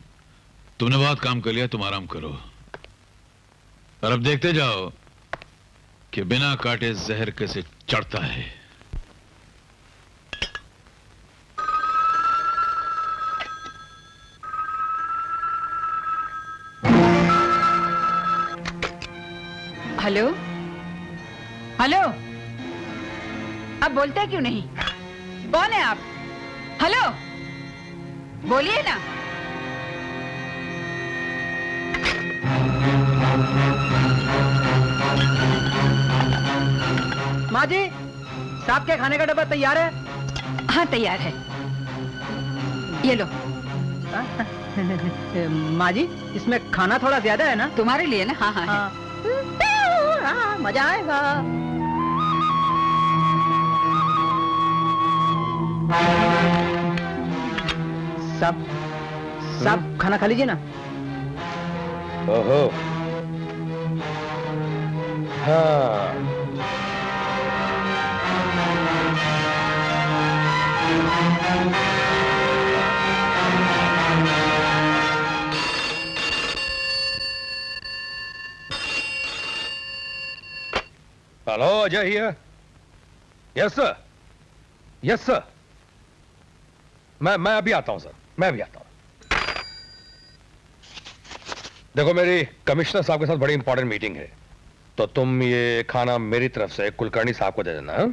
C: तुमने बहुत काम कर लिया, तुम आराम करो और अब देखते जाओ कि बिना काटे जहर कैसे चढ़ता है।
B: हेलो हेलो, अब बोलते क्यों नहीं? कौन है आप? हेलो बोलिए ना।
G: माँ जी, साहब के खाने का डब्बा तैयार है?
B: हाँ तैयार है, ये लो।
G: माँ जी, इसमें खाना थोड़ा ज्यादा है ना?
B: तुम्हारे लिए ना? हाँ हाँ, हाँ।
G: हाँ, मजा आएगा। सब खाना खा लीजिए ना।
A: ओहो हाँ, hello Ajay here. Yes sir, yes sir, मैं अभी आता हूं सर, मैं अभी आता हूं। देखो मेरी कमिश्नर साहब के साथ बड़ी इंपॉर्टेंट मीटिंग है, तो तुम ये खाना मेरी तरफ से कुलकर्णी साहब को दे देना। हा?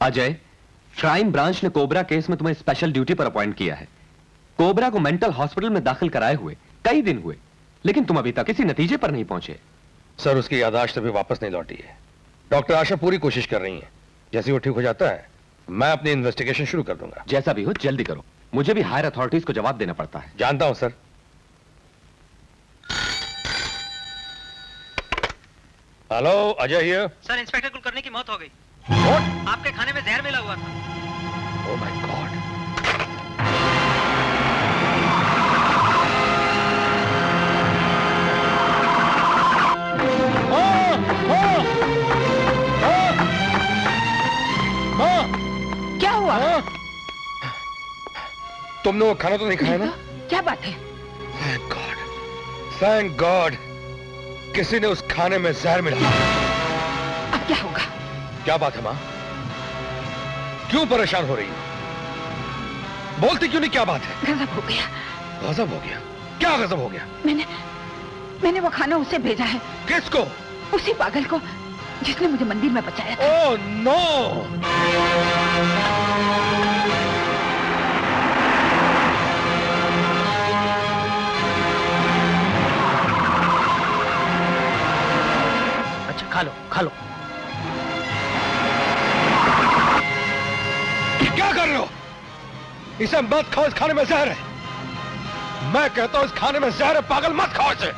L: अजय, क्राइम ब्रांच ने कोबरा केस में तुम्हें स्पेशल ड्यूटी पर अपॉइंट किया है। कोबरा को मेंटल हॉस्पिटल में दाखिल कराए हुए कई दिन हुए, लेकिन तुम अभी तक किसी नतीजे पर नहीं पहुंचे।
A: सर उसकी याददाश्त अभी वापस नहीं लौटी है। डॉक्टर आशा पूरी कोशिश कर रही हैं, जैसे वो ठीक हो जाता है मैं अपनी इन्वेस्टिगेशन शुरू कर दूंगा।
L: जैसा भी हो जल्दी करो, मुझे भी हायर अथॉरिटीज को जवाब देना पड़ता है।
A: जानता हूं sir. Hello Ajay here.
G: Sir inspector Kulkarni की मौत हो गई।
A: What?
G: आपके खाने में जहर मिला हुआ था।
A: Oh my God.
B: क्या हुआ?
A: तुमने वो खाना तो नहीं खाया ना?
B: क्या बात है?
A: Thank God. Thank God. किसी ने उस खाने में जहर मिला।
B: अब क्या होगा?
A: क्या बात है माँ? क्यों परेशान हो रही है? बोलती क्यों नहीं? क्या बात है?
B: गजब हो गया।
A: गजब हो गया? क्या गजब हो गया?
B: मैंने वो खाना उसे भेजा है।
A: किसको?
B: उसी पागल को जिसने मुझे मंदिर में बचाया था।
A: Oh no!
D: खा लो खा लो।
A: क्या कर रहे हो? इसे मत खाओ, इस खाने में जहर है। मैं कहता हूं इस खाने में जहर है, पागल मत खाओ इसे।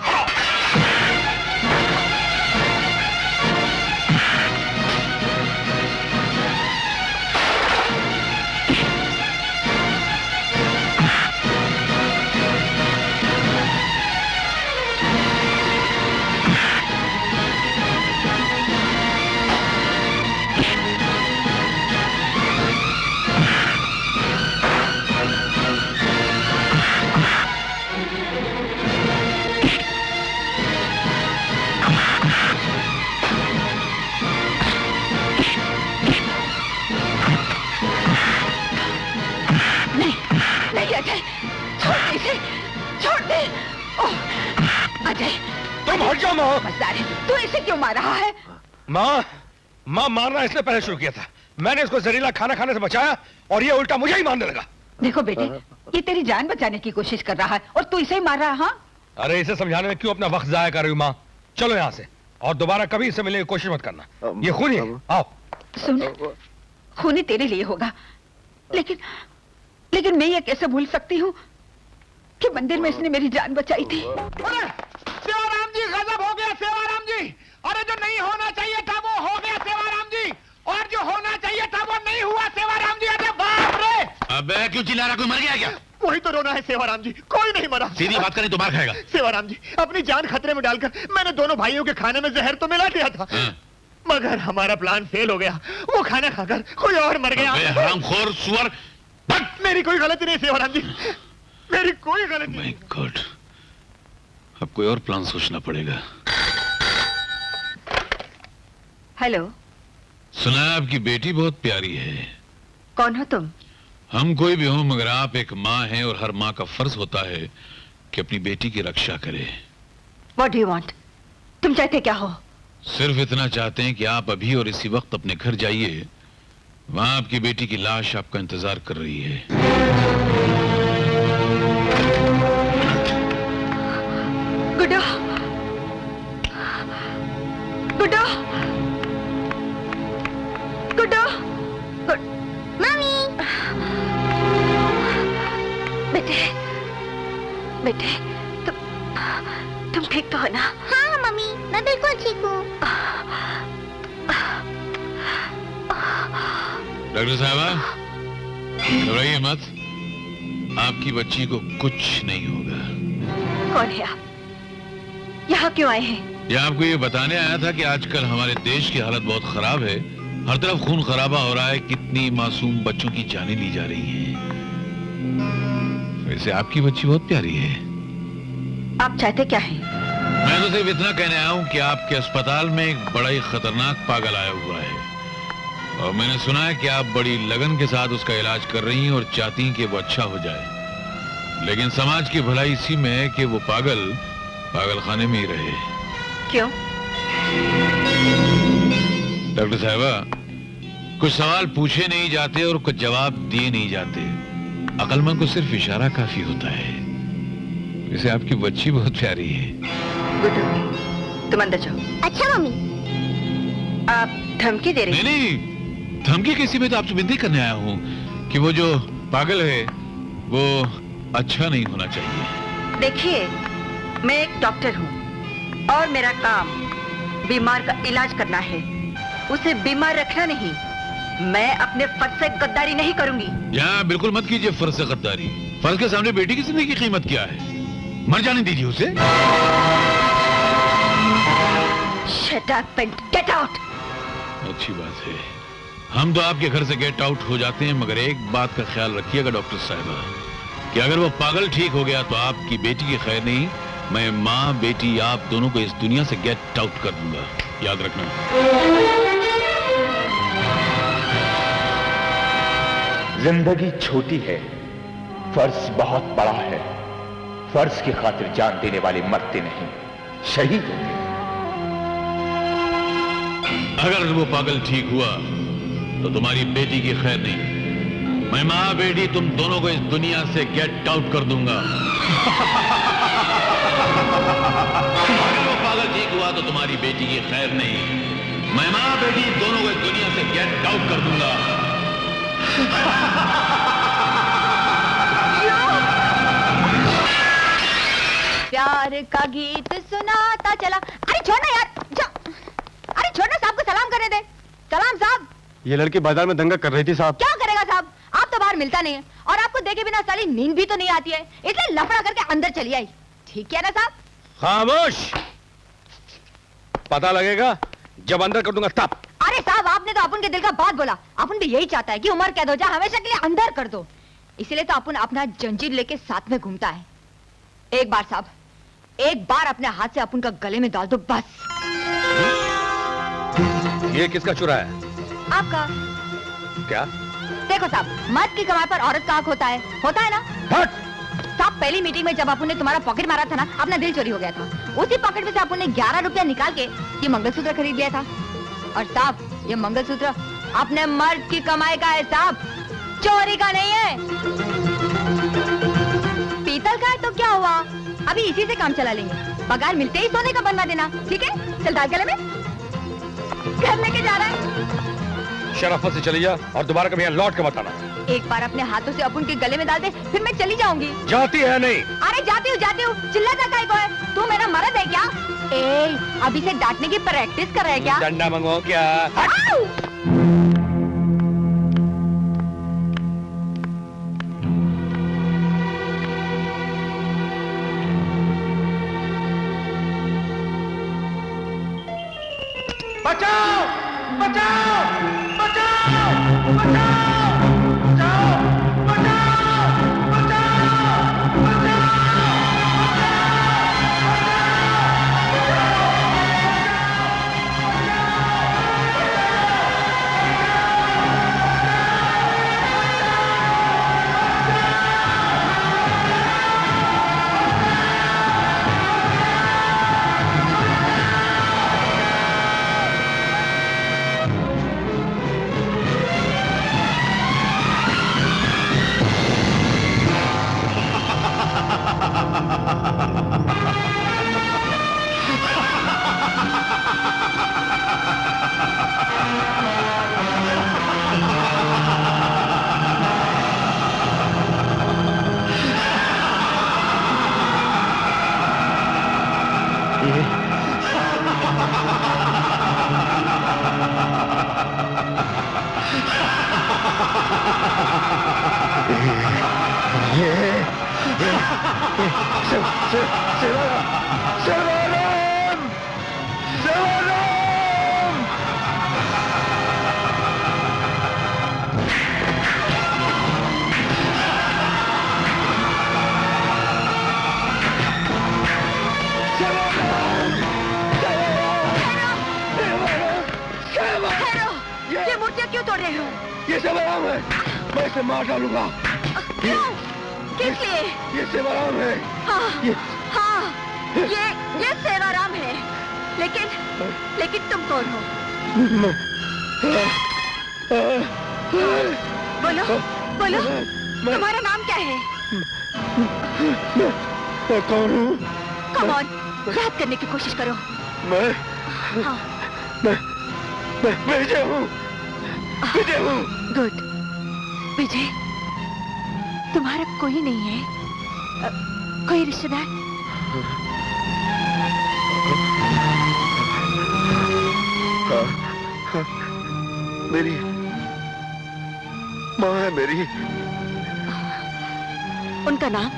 A: तुम हट जाओ माँ।
B: तू इसे क्यों मार रहा है?
A: माँ मारना इसने पहले शुरू किया था। मैंने इसको जहरीला खाना खाने से बचाया और ये उल्टा मुझे ही मारने लगा।
B: देखो बेटे, ये तेरी जान बचाने की कोशिश कर रहा है और तू इसे ही मार रहा है। हाँ?
A: अरे इसे समझाने में क्यों अपना वक्त जाया कर रही हो माँ? चलो यहाँ से और दोबारा कभी इसे मिलने की कोशिश मत करना। ये खूनी है। आओ।
B: सुन, खूनी तेरे लिए होगा, लेकिन मैं ये कैसे भूल सकती हूँ कि मंदिर में इसने मेरी जान बचाई थी।
D: सेवाराम जी, गजब हो गया सेवाराम जी। अरे जो नहीं होना चाहिए था वो हो गया सेवाराम जी, और जो होना चाहिए था वो नहीं हुआ सेवाराम जी। अरे बाप रे!
C: अबे क्यों चिल्ला रहा? कोई मर गया क्या?
D: वही तो रोना है सेवाराम जी, कोई नहीं मरा।
C: सीधी बात करें तो मार खाएगा।
D: सेवाराम जी, अपनी जान खतरे में डालकर मैंने दोनों भाइयों के खाने में जहर तो मिला दिया था। मगर हमारा प्लान फेल हो गया। वो खाना खाकर कोई और मर गया।
C: हरामखोर सुअर!
D: मेरी कोई गलती नहीं सेवाराम जी, मेरी कोई गलती नहीं।
C: गॉड, अब कोई और प्लान सोचना पड़ेगा।
B: हेलो।
C: सुना है आपकी बेटी बहुत प्यारी है।
B: कौन हो तुम?
C: हम कोई भी हो, मगर आप एक माँ हैं और हर माँ का फर्ज होता है कि अपनी बेटी की रक्षा करे।
B: What do you want? तुम चाहते क्या हो?
C: सिर्फ इतना चाहते हैं कि आप अभी और इसी वक्त अपने घर जाइए। वहां आपकी बेटी की लाश आपका इंतजार कर रही है।
B: गुड्डू, गुड्डू, गुड्डू,
I: मम्मी।
B: बेटे, तुम ठीक तो हो ना?
I: हाँ मम्मी, मैं बिल्कुल ठीक हूँ।
C: डॉक्टर साहबा, घबराइए मत, आपकी बच्ची को कुछ नहीं होगा।
B: कौन है आप? यहाँ क्यों आए हैं?
C: यह आपको ये बताने आया था कि आजकल हमारे देश की हालत बहुत खराब है। हर तरफ खून खराबा हो रहा है, कितनी मासूम बच्चों की जानें ली जा रही हैं। वैसे आपकी बच्ची बहुत प्यारी है।
B: आप चाहते क्या हैं?
C: मैं तो सिर्फ इतना कहने आया हूँ कि आपके अस्पताल में एक बड़ा ही खतरनाक पागल आया हुआ है और मैंने सुना है कि आप बड़ी लगन के साथ उसका इलाज कर रही हैं और चाहती हैं कि वो अच्छा हो जाए। लेकिन समाज की भलाई इसी में है कि वो पागल पागलखाने में ही रहे।
B: क्यों?
C: डॉक्टर साहबा, कुछ सवाल पूछे नहीं जाते और कुछ जवाब दिए नहीं जाते। अक्लमंद को सिर्फ इशारा काफी होता है। वैसे आपकी बच्ची बहुत प्यारी है।
B: गुड्डू, तुम अंदर जाओ।
I: अच्छा मम्मी।
B: आप धमकी दे रही?
C: नहीं, धमकी किसी में तो आपसे विनती करने आया हूँ कि वो जो पागल है वो अच्छा नहीं होना चाहिए।
B: देखिए, मैं एक डॉक्टर हूँ और मेरा काम बीमार का इलाज करना है, उसे बीमार रखना नहीं। मैं अपने फर्ज से गद्दारी नहीं करूंगी।
C: यहाँ बिल्कुल मत कीजिए फर्ज से गद्दारी। फर्ज के सामने बेटी की जिंदगी की कीमत क्या है? मर जाने दीजिए उसे।
B: Shut up and get out.
C: अच्छी बात है, हम तो आपके घर से गेट आउट हो जाते हैं, मगर एक बात का ख्याल रखिएगा डॉक्टर साहिबा कि अगर वो पागल ठीक हो गया तो आपकी बेटी की खैर नहीं, मैं माँ बेटी आप दोनों को इस दुनिया से गेट आउट कर दूंगा, याद रखना।
J: जिंदगी छोटी है, फर्ज बहुत बड़ा है। फर्ज की खातिर जान देने वाले मरते नहीं, शहीद होते हैं।
C: अगर वो पागल ठीक हुआ तो तुम्हारी बेटी की खैर नहीं, मैं माँ बेटी तुम दोनों को इस दुनिया से गेट आउट कर दूंगा। अगर वो पागल ठीक हुआ तो तुम्हारी बेटी की खैर नहीं, मैं मां बेटी दोनों को इस दुनिया से गेट आउट कर दूंगा।
H: प्यार का गीत सुनाता चला। अरे छोड़ना यार, अरे छोड़ना, साहब को सलाम करने दे। सलाम साहब।
F: ये लड़की बाजार में दंगा कर रही थी साहब।
H: क्या करेगा साहब, आप तो बाहर मिलता नहीं है और आपको देखे बिना साली नींद भी तो नहीं आती है, इसलिए लफड़ा करके अंदर चली आई। ठीक है ना साहब?
A: खामोश, पता लगेगा जब अंदर कर दूंगा तब।
H: अरे साहब, आपने तो अपन के दिल का बात बोला। अपन भी यही चाहता है कि उम्र कैद हो जाए, हमेशा के लिए अंदर कर दो। इसीलिए तो अपन अपना जंजीर लेके साथ में घूमता है। एक बार साहब, एक बार अपने हाथ से अपन का गले में डाल दो बस।
A: ये किसका चुरा है?
H: आपका।
A: क्या?
H: देखो साहब, मर्द की कमाई पर औरत का हक होता है ना?
A: हट!
H: साहब, पहली मीटिंग में जब अपन ने तुम्हारा पॉकेट मारा था ना, अपना दिल चोरी हो गया था। उसी पॉकेट में से अपन ने 11 रुपया निकाल के ये मंगलसूत्र खरीद लिया था। और साहब, ये मंगलसूत्र अपने मर्द की कमाई का है साहब, चोरी का नहीं है। पीतल का है तो क्या हुआ, अभी इसी से काम चला लेंगे। पगार मिलते ही सोने का बनवा देना, ठीक है? चल डाल गले में, घर लेके जा रहा है।
A: शराफत से चली जा और दोबारा कभी यहाँ लौट के बताना।
H: एक बार अपने हाथों से अपन के गले में डाल दे, फिर मैं चली जाऊंगी।
A: जाती है नहीं?
H: अरे जाती हूँ, चिल्लाता काहे को है? तू मेरा मर्द है क्या? ए, अभी से डांटने की प्रैक्टिस कर रहा है क्या?
A: डंडा मंगवाओ क्या?
F: बचाओ! बचाओ! बचाओ! बचाओ! बचाओ! बचाओ! बचाओ!
H: ये मूर्तियाँ क्यों तोड़ रहे हो?
E: ये सेवाराम है, मैं इसे मार डालूंगा।
H: क्यों? किस लिए?
E: ये सेवाराम है।
H: हाँ, ये सेवाराम है, लेकिन तुम कौन हो? बोलो, तुम्हारा नाम क्या है?
E: मैं कौन हूँ?
H: कम ऑन, याद करने की कोशिश करो।
E: मैं विजय हूँ।
H: गुड। विजय, तुम्हारा कोई नहीं है? कोई रिश्तेदार?
E: हाँ, मेरी माँ है मेरी।
H: उनका नाम?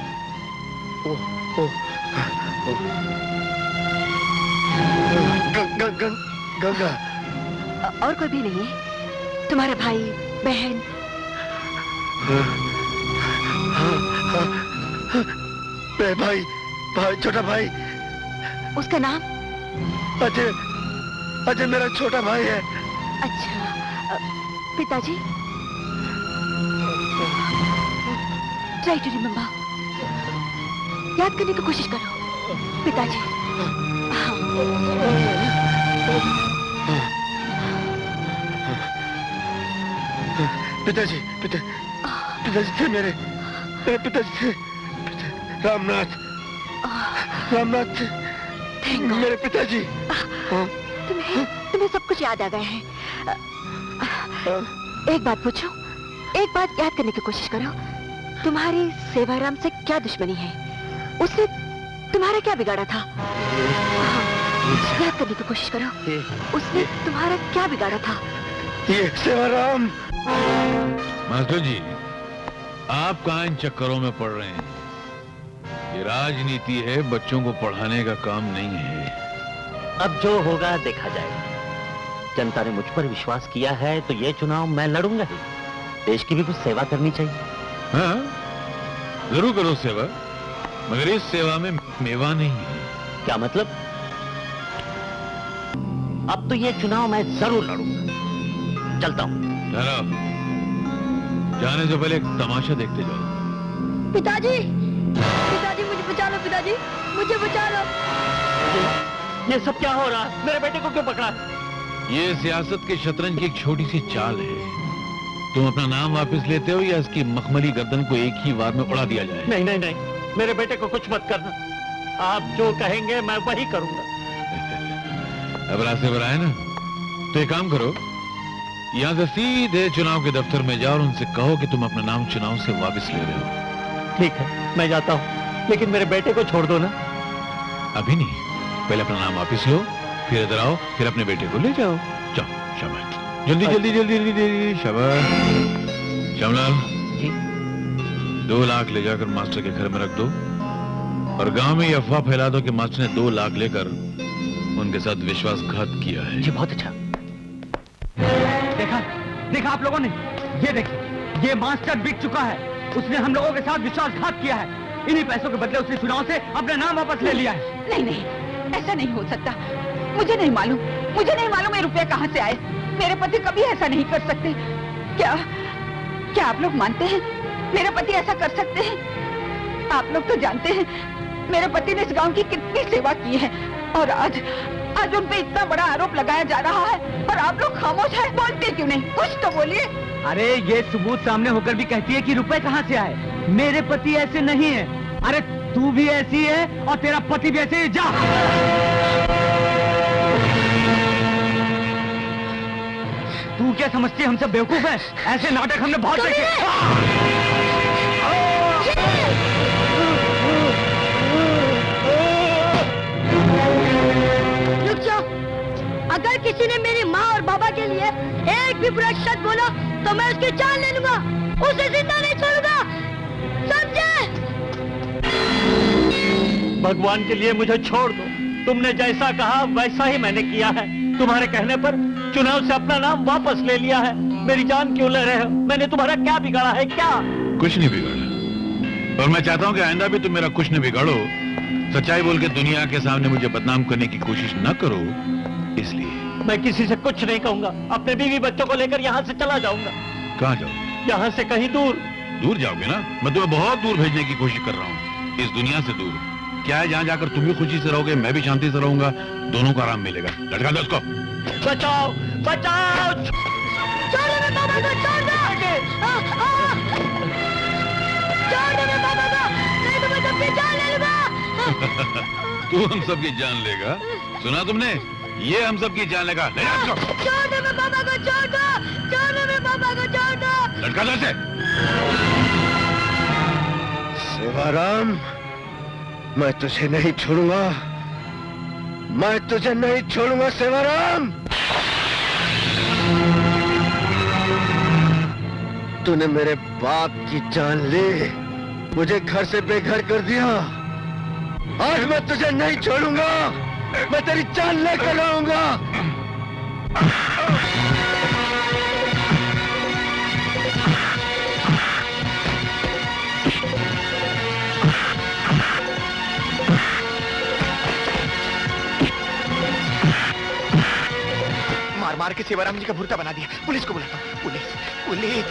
E: गंगा।
H: और कोई भी नहीं है? तुम्हारा भाई, बहन?
E: भाई, छोटा भाई।
H: उसका नाम?
E: अजय मेरा छोटा भाई है।
H: अच्छा, पिताजी? ट्राई टू रिमेम्बर, याद करने की कोशिश करो। पिताजी?
E: पिताजी थे मेरे पिताजी थे। रामनाथ थे मेरे पिताजी।
M: तुम्हें सब कुछ याद आ गया है। एक बात पूछूं? एक बात याद करने की कोशिश करो। तुम्हारी सेवाराम से क्या दुश्मनी है? उसने तुम्हारा क्या बिगाड़ा था? याद करने की कोशिश करो। उसने तुम्हारा क्या बिगाड़ा था?
E: ये सेवाराम।
C: मास्टर जी, आप कहाँ इन चक्करों में पड़ रहे हैं? ये राजनीति है, बच्चों को पढ़ाने का काम नहीं है।
N: अब जो होगा देखा जाएगा। जनता ने मुझ पर विश्वास किया है तो ये चुनाव मैं लड़ूंगा ही। देश की भी कुछ सेवा करनी चाहिए।
C: हाँ, जरूर करो सेवा, मगर इस सेवा में मेवा नहीं है।
N: क्या मतलब? अब तो ये चुनाव मैं जरूर लड़ूंगा। चलता हूँ।
C: जाने से पहले एक तमाशा देखते जाओ।
K: पिताजी, पिताजी मुझे बचा लो, पिताजी मुझे बचा लो।
N: ये सब क्या हो रहा है? मेरे बेटे को क्यों पकड़ा?
C: ये सियासत के शतरंज की एक छोटी सी चाल है। तुम अपना नाम वापस लेते हो या इसकी मखमली गर्दन को एक ही बार में उड़ा दिया जाए?
N: नहीं नहीं नहीं, मेरे बेटे को कुछ मत करना। आप जो कहेंगे मैं वही करूंगा।
C: अब रास्ते पर आए ना, तो एक काम करो, यहाँ से सीधे चुनाव के दफ्तर में जाओ और उनसे कहो कि तुम अपना नाम चुनाव से वापस ले रहे हो।
N: ठीक है, मैं जाता हूँ, लेकिन मेरे बेटे को छोड़ दो ना।
C: अभी नहीं, पहले अपना नाम वापस लो, फिर इधर आओ, फिर अपने बेटे को ले जाओ। जाओ, शाबाश, जल्दी जल्दी जल्दी जल्दी, शाबाश। श्यामलाल
N: जी,
C: 2 लाख ले जाकर मास्टर के घर में रख दो और गांव में ये अफवाह फैला दो कि मास्टर ने 2 लाख लेकर उनके साथ विश्वासघात किया है।
N: जी बहुत अच्छा।
G: देखा देखा आप लोगों ने? ये देखिए, ये मास्टर बिक चुका है। उसने हम लोगों के साथ विश्वासघात किया है। इन्हीं पैसों के बदले उसने चुनाव से अपना नाम वापस ले लिया है।
B: नहीं नहीं, ऐसा नहीं हो सकता। मुझे नहीं मालूम ये रुपए कहाँ से आए। मेरे पति कभी ऐसा नहीं कर सकते। क्या आप लोग मानते हैं मेरे पति ऐसा कर सकते हैं? आप लोग तो जानते हैं मेरे पति ने इस गांव की कितनी सेवा की है और आज उन पे इतना बड़ा आरोप लगाया जा रहा है और आप लोग खामोश हैं। बोलते क्यों नहीं? कुछ तो बोलिए।
G: अरे ये सबूत सामने होकर भी कहती है कि रुपए कहाँ से आए। मेरे पति ऐसे नहीं है। अरे तू भी ऐसी है और तेरा पति भी ऐसे ही। जा। तू क्या समझती है हम सब बेवकूफ है? ऐसे नाटक हमने बहुत देखे।
K: रुक जाओ। अगर किसी ने मेरी माँ और बाबा के लिए एक भी बुरा शब्द बोला तो मैं उसकी जान ले लूंगा, उसे जिंदा नहीं छोड़ूंगा, समझे?
N: भगवान के लिए मुझे छोड़ दो। तुमने जैसा कहा वैसा ही मैंने किया है। तुम्हारे कहने पर चुनाव से अपना नाम वापस ले लिया है। मेरी जान क्यों ले रहे हो? मैंने तुम्हारा क्या बिगाड़ा है? क्या
C: कुछ नहीं बिगाड़ा, और मैं चाहता हूँ कि आइंदा भी तुम मेरा कुछ न बिगाड़ो। सच्चाई बोल के दुनिया के सामने मुझे बदनाम करने की कोशिश न करो, इसलिए।
N: मैं किसी से कुछ नहीं कहूंगा। अपने बीवी बच्चों को लेकर यहाँ से चला जाऊंगा।
C: कहाँ जाओ?
N: यहाँ से कहीं दूर।
C: दूर जाओगे ना? मैं तुम्हें बहुत दूर भेजने की कोशिश कर रहा हूँ, इस दुनिया से दूर। क्या है, जहाँ जाकर तुम भी खुशी से रहोगे, मैं भी शांति से रहूंगा, दोनों को आराम मिलेगा। लटका दो उसको।
N: बचाओ बचाओ।
K: छोड़ दो मेरे बाबा को, छोड़ दो। छोड़ दो मेरे बाबा को, नहीं तो मैं सबकी जान ले लूंगा।
C: तू हम सबकी जान लेगा? सुना तुमने? ये हम सबकी जान लेगा। ले जा उसको।
K: छोड़ दो मेरे बाबा को, छोड़ दो। छोड़ दो मेरे बाबा को, छोड़ दो।
C: लटका दो उसे।
E: सेवाराम, मैं तुझे नहीं छोड़ूंगा। मैं तुझे नहीं छोड़ूंगा सेवाराम। तूने मेरे बाप की जान ली, मुझे घर से बेघर कर दिया। आज मैं तुझे नहीं छोड़ूंगा। मैं तेरी जान लेकर आऊंगा।
D: मार मार के सेवाराम जी का भुर्ता बना दिया। पुलिस को बुलाता हूँ। Police police.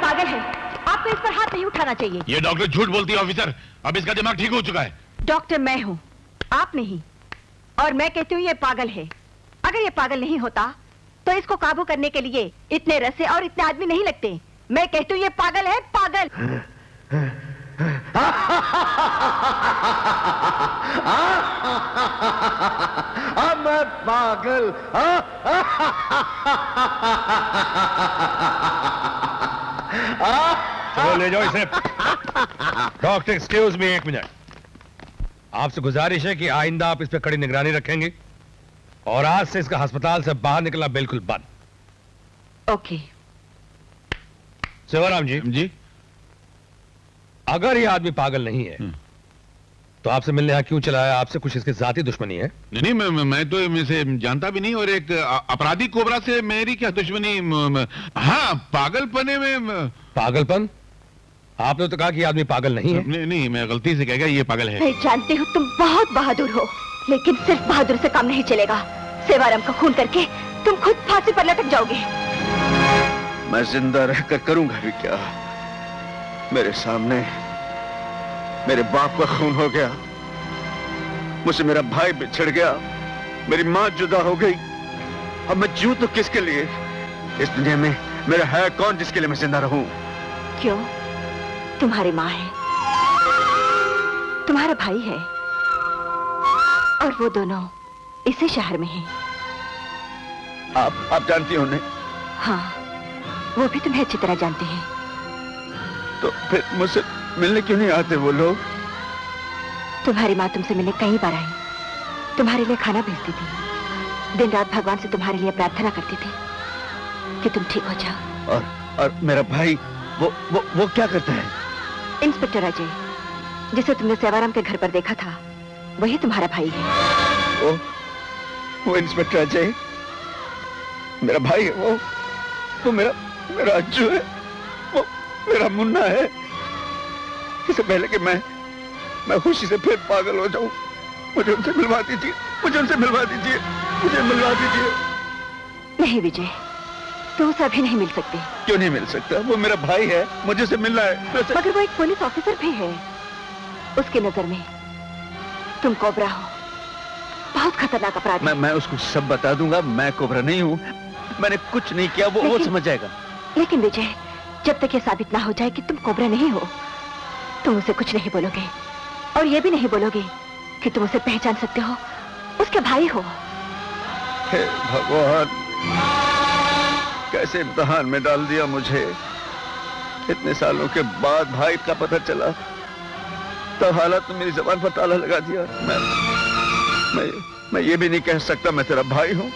M: पागल है, आपको इस पर हाथ नहीं उठाना चाहिए।
C: ये डॉक्टर झूठ बोलती है ऑफिसर, अब इसका दिमाग ठीक हो चुका है।
M: डॉक्टर मैं हूँ, आप नहीं। और मैं कहती हूँ ये पागल है। अगर ये पागल नहीं होता तो इसको काबू करने के लिए इतने रस्से और इतने आदमी नहीं लगते। मैं कहती हूँ ये पागल है, पागल।
E: मैं पागल।
A: चलो ले जाओ इसे। डॉक्टर एक्सक्यूज मी, एक मिनट। आपसे गुजारिश है कि आइंदा आप इस पे कड़ी निगरानी रखेंगे और आज से इसका अस्पताल से बाहर निकलना बिल्कुल बंद।
M: ओके।
A: सेवाराम जी, अगर ये आदमी पागल नहीं है तो आपसे मिलने यहाँ क्यों चला है? आपसे कुछ इसके जाती दुश्मनी है?
C: नहीं, मैं तो इसे जानता भी नहीं, और एक अपराधी कोबरा से मेरी क्या दुश्मनी? हाँ, पागलपने में।
A: पागलपन? आपने तो कहा कि आदमी पागल नहीं है।
C: नहीं, मैं गलती से कह गया ये पागल है।
M: मैं जानती हूँ तुम बहुत बहादुर हो, लेकिन सिर्फ बहादुर से काम नहीं चलेगा। सेवाराम का खून करके तुम खुद फांसी पर लटक जाओगे।
E: मैं जिंदा रहकर करूंगा भी क्या? मेरे सामने मेरे बाप का खून हो गया, मुझसे मेरा भाई बिछड़ गया, मेरी माँ जुदा हो गई। अब मैं जीऊं तो किसके लिए? इस दुनिया में मेरा है कौन जिसके लिए मैं जिंदा रहूं?
M: क्यों? तुम्हारी माँ है, तुम्हारा भाई है, और वो दोनों इसी शहर में हैं।
E: आप जानती हो उन्हें?
M: हाँ, वो भी तुम्हें अच्छी तरह जानते हैं।
E: तो फिर मुझसे मिलने क्यों नहीं आते वो लोग?
M: तुम्हारी माँ तुमसे मिलने कई बार आई, तुम्हारे लिए खाना भेजती थी, दिन रात भगवान से तुम्हारे लिए प्रार्थना करती थी कि तुम ठीक हो जाओ।
E: और मेरा भाई वो क्या करता है?
M: इंस्पेक्टर अजय, जिसे तुमने सेवाराम के घर पर देखा था, वही तुम्हारा भाई है।
E: वो इंस्पेक्टर अजय मेरा भाई है? वो मेरा अज्जू है, वो मेरा मुन्ना है। इससे पहले कि मैं खुशी से फिर पागल हो जाऊं, मुझे उनसे मिलवा दीजिए, मुझे मिलवा दीजिए।
M: नहीं विजय, तुम उसे अभी नहीं मिल सकते।
E: क्यों नहीं मिल सकता? वो मेरा भाई है, मुझे उसे मिलना है।
M: मगर वो एक पुलिस ऑफिसर भी है, उसकी नजर में तुम कोबरा हो, बहुत खतरनाक अपराधी।
E: मैं उसको सब बता दूंगा, मैं कोबरा नहीं हूँ, मैंने कुछ नहीं किया, वो समझ जाएगा।
M: लेकिन विजय, जब तक ये साबित ना हो जाए कि तुम कोबरा नहीं हो, तुम उसे कुछ नहीं बोलोगे, और ये भी नहीं बोलोगे कि तुम उसे पहचान सकते हो, उसके भाई हो।
E: हे भगवान, कैसे इम्तिहान में डाल दिया मुझे। इतने सालों के बाद भाई का पता चला, तब हालत ने मेरी जबान पर ताला लगा दिया। मैं ये भी नहीं कह सकता मैं तेरा भाई हूं।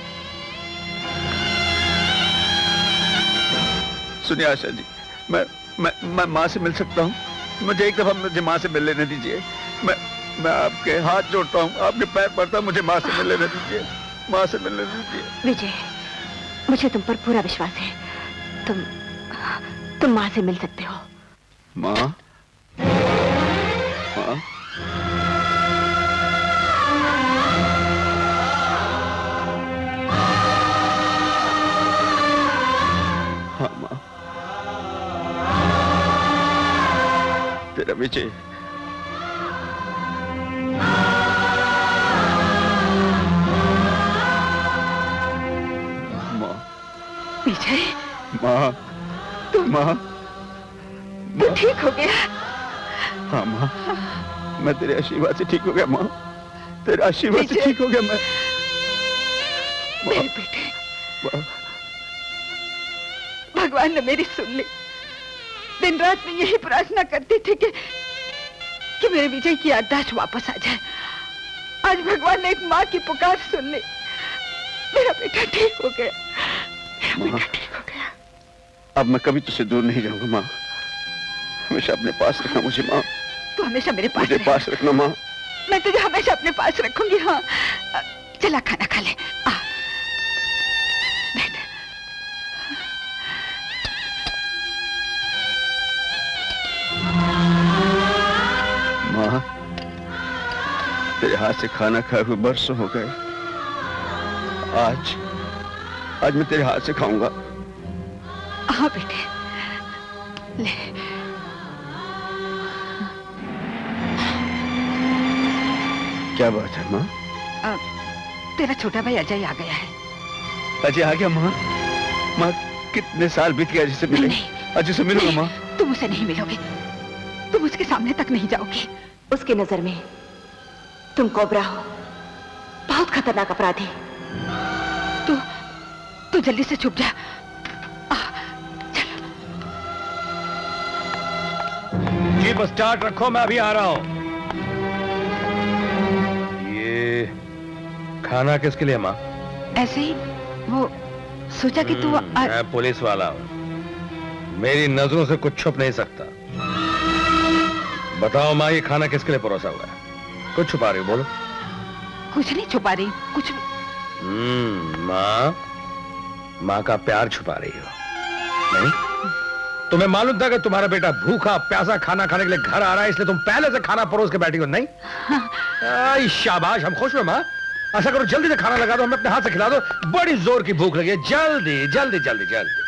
E: सुनिए आशा जी, मैं माँ से मिल सकता हूँ? मुझे एक दफा मुझे माँ से मिल लेने दीजिए। मैं आपके हाथ जोड़ता हूँ, आपके पैर पड़ता हूँ, मुझे माँ से मिल लेने दीजिए, माँ से मिलने दीजिए।
M: विजय, मुझे तुम पर पूरा विश्वास है, तुम माँ से मिल सकते हो।
E: माँ? माँ? हाँ माँ, तेरा विजय।
M: विजय,
E: माँ, माँ,
M: तू ठीक हो गया?
E: हाँ माँ, मैं तेरे आशीर्वाद से ठीक हो गया माँ, तेरे आशीर्वाद से ठीक हो गया मैं।
B: मेरे बेटे, भगवान ने मेरी सुन ली। दिन रात में यही प्रार्थना करती थी कि मेरे विजय की याददाश्त वापस आ जाए। आज भगवान ने एक माँ की पुकार सुन ली, मेरा बेटा ठीक हो गया।
E: अब मैं कभी तुझसे दूर नहीं जाऊंगा माँ, हमेशा अपने पास रखना मुझे माँ।
B: तू हमेशा मेरे पास
E: मुझे पास रखना माँ।
B: मैं तुझे हमेशा अपने पास रखूंगी। हाँ, चला खाना खा ले। बैठ।
E: माँ, तेरे हाथ से खाना खाए हुए बरसों हो गए। आज मैं तेरे हाथ से खाऊंगा।
B: हाँ बेटे, ले।
E: क्या बात है माँ?
B: तेरा छोटा भाई अजय आ गया है।
E: अजय आ गया माँ? माँ कितने साल बीत गए अजय से मिले? अजय से मिलूंगा माँ।
B: तुम उसे नहीं मिलोगे, तुम उसके सामने तक नहीं जाओगे।
M: उसकी नजर में तुम कोबरा हो, बहुत खतरनाक अपराधी।
B: तू जल्दी से छुप जा।
A: जीप स्टार्ट रखो, मैं अभी आ रहा हूं। ये खाना किसके लिए माँ?
B: ऐसे ही वो सोचा कि तू
A: मैं पुलिस वाला हूं, मेरी नजरों से कुछ छुप नहीं सकता। बताओ माँ, ये खाना किसके लिए परोसा हुआ है? कुछ छुपा रही हो? बोलो।
B: कुछ नहीं छुपा रही, कुछ
A: माँ का प्यार छुपा रही हो? नहीं, तुम्हें मालूम था कि तुम्हारा बेटा भूखा प्यासा खाना खाने के लिए घर आ रहा है, इसलिए तुम पहले से खाना परोस के बैठी हो? नहीं? हाँ। शाबाश, हम खुश हुए माँ। ऐसा करो, जल्दी से खाना लगा दो, हमें अपने हाथ से खिला दो, बड़ी जोर की भूख लगी है। जल्दी जल्दी जल्दी जल्दी।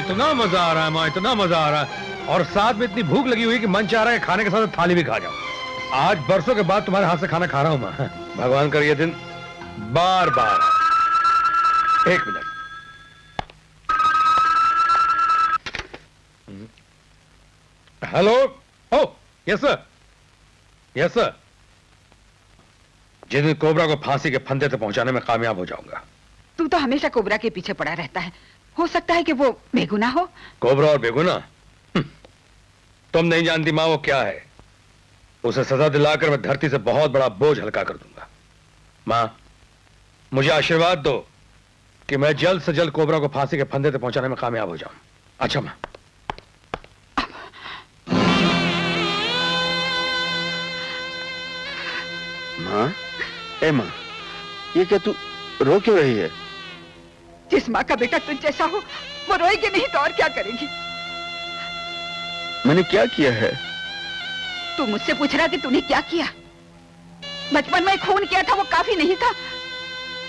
A: इतना मजा आ रहा है माँ, इतना मजा आ रहा है, और साथ में इतनी भूख लगी हुई कि मन चाह रहा है खाने के साथ थाली भी खा जाऊं। आज बरसों के बाद तुम्हारे हाथ से खाना खा रहा हूं माँ। भगवान कर ये दिन बार बार। एक मिनट। हेलो। ओ यस सर, यस सर। जिस दिन कोबरा को फांसी के फंदे तक पहुंचाने में कामयाब हो जाऊंगा।
B: तू तो हमेशा कोबरा के पीछे पड़ा रहता है, हो सकता है कि वो बेगुनाह हो।
A: कोबरा और बेगुनाह? तुम नहीं जानती माँ वो क्या है। उसे सजा दिलाकर मैं धरती से बहुत बड़ा बोझ हल्का कर दूंगा। माँ, मुझे आशीर्वाद दो कि मैं जल्द से जल्द कोबरा को फांसी के फंदे तक पहुंचाने में कामयाब हो जाऊं। अच्छा माँ।
E: माँ, ए माँ, ये क्या तू रो क्यों रही है?
B: जिस माँ का बेटा तुझ जैसा हो वो रोएगी नहीं तो और क्या करेगी?
E: मैंने क्या किया है?
B: तू मुझसे पूछ रहा कि तूने क्या किया? बचपन में खून किया था वो काफी नहीं था?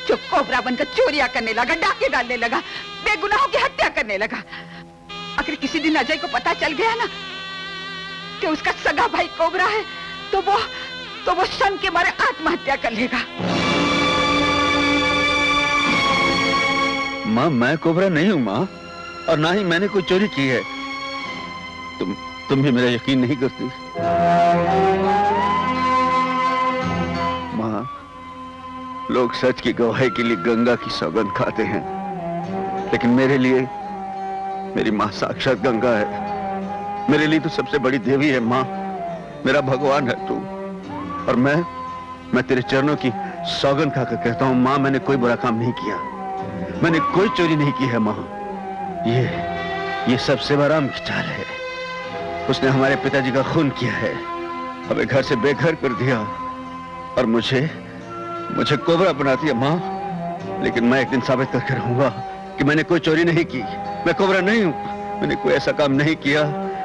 B: जो कोबरा बनकर चोरियां करने लगा, डाके डालने लगा, बेगुनाहों की हत्या करने लगा। अगर किसी दिन अजय को पता चल गया ना कि उसका सगा भाई कोबरा है तो वो शन के मारे आत्महत्या कर लेगा।
E: माँ, मैं कोबरा नहीं हूँ माँ, और ना ही मैंने कोई चोरी की है। तुम भी मेरा यकीन नहीं करती। माँ, लोग सच की गवाही के लिए गंगा की सौगंध खाते हैं, लेकिन मेरे लिए मेरी माँ साक्षात गंगा है। मेरे लिए तो सबसे बड़ी देवी है माँ, मेरा भगवान है तू। और मैं तेरे चरणों की सौगंध खाकर कहता हूँ माँ, मैंने कोई बुरा काम नहीं किया, मैंने कोई चोरी नहीं की है माँ। ये सब सेवाराम की चाल है। उसने हमारे पिताजी का खून किया है, हमें घर से बेघर कर दिया और मुझे कोबरा बना दिया माँ। लेकिन मैं एक दिन साबित करके रहूंगा कि मैंने कोई चोरी नहीं की, मैं कोबरा नहीं हूँ। मैंने कोई ऐसा काम नहीं किया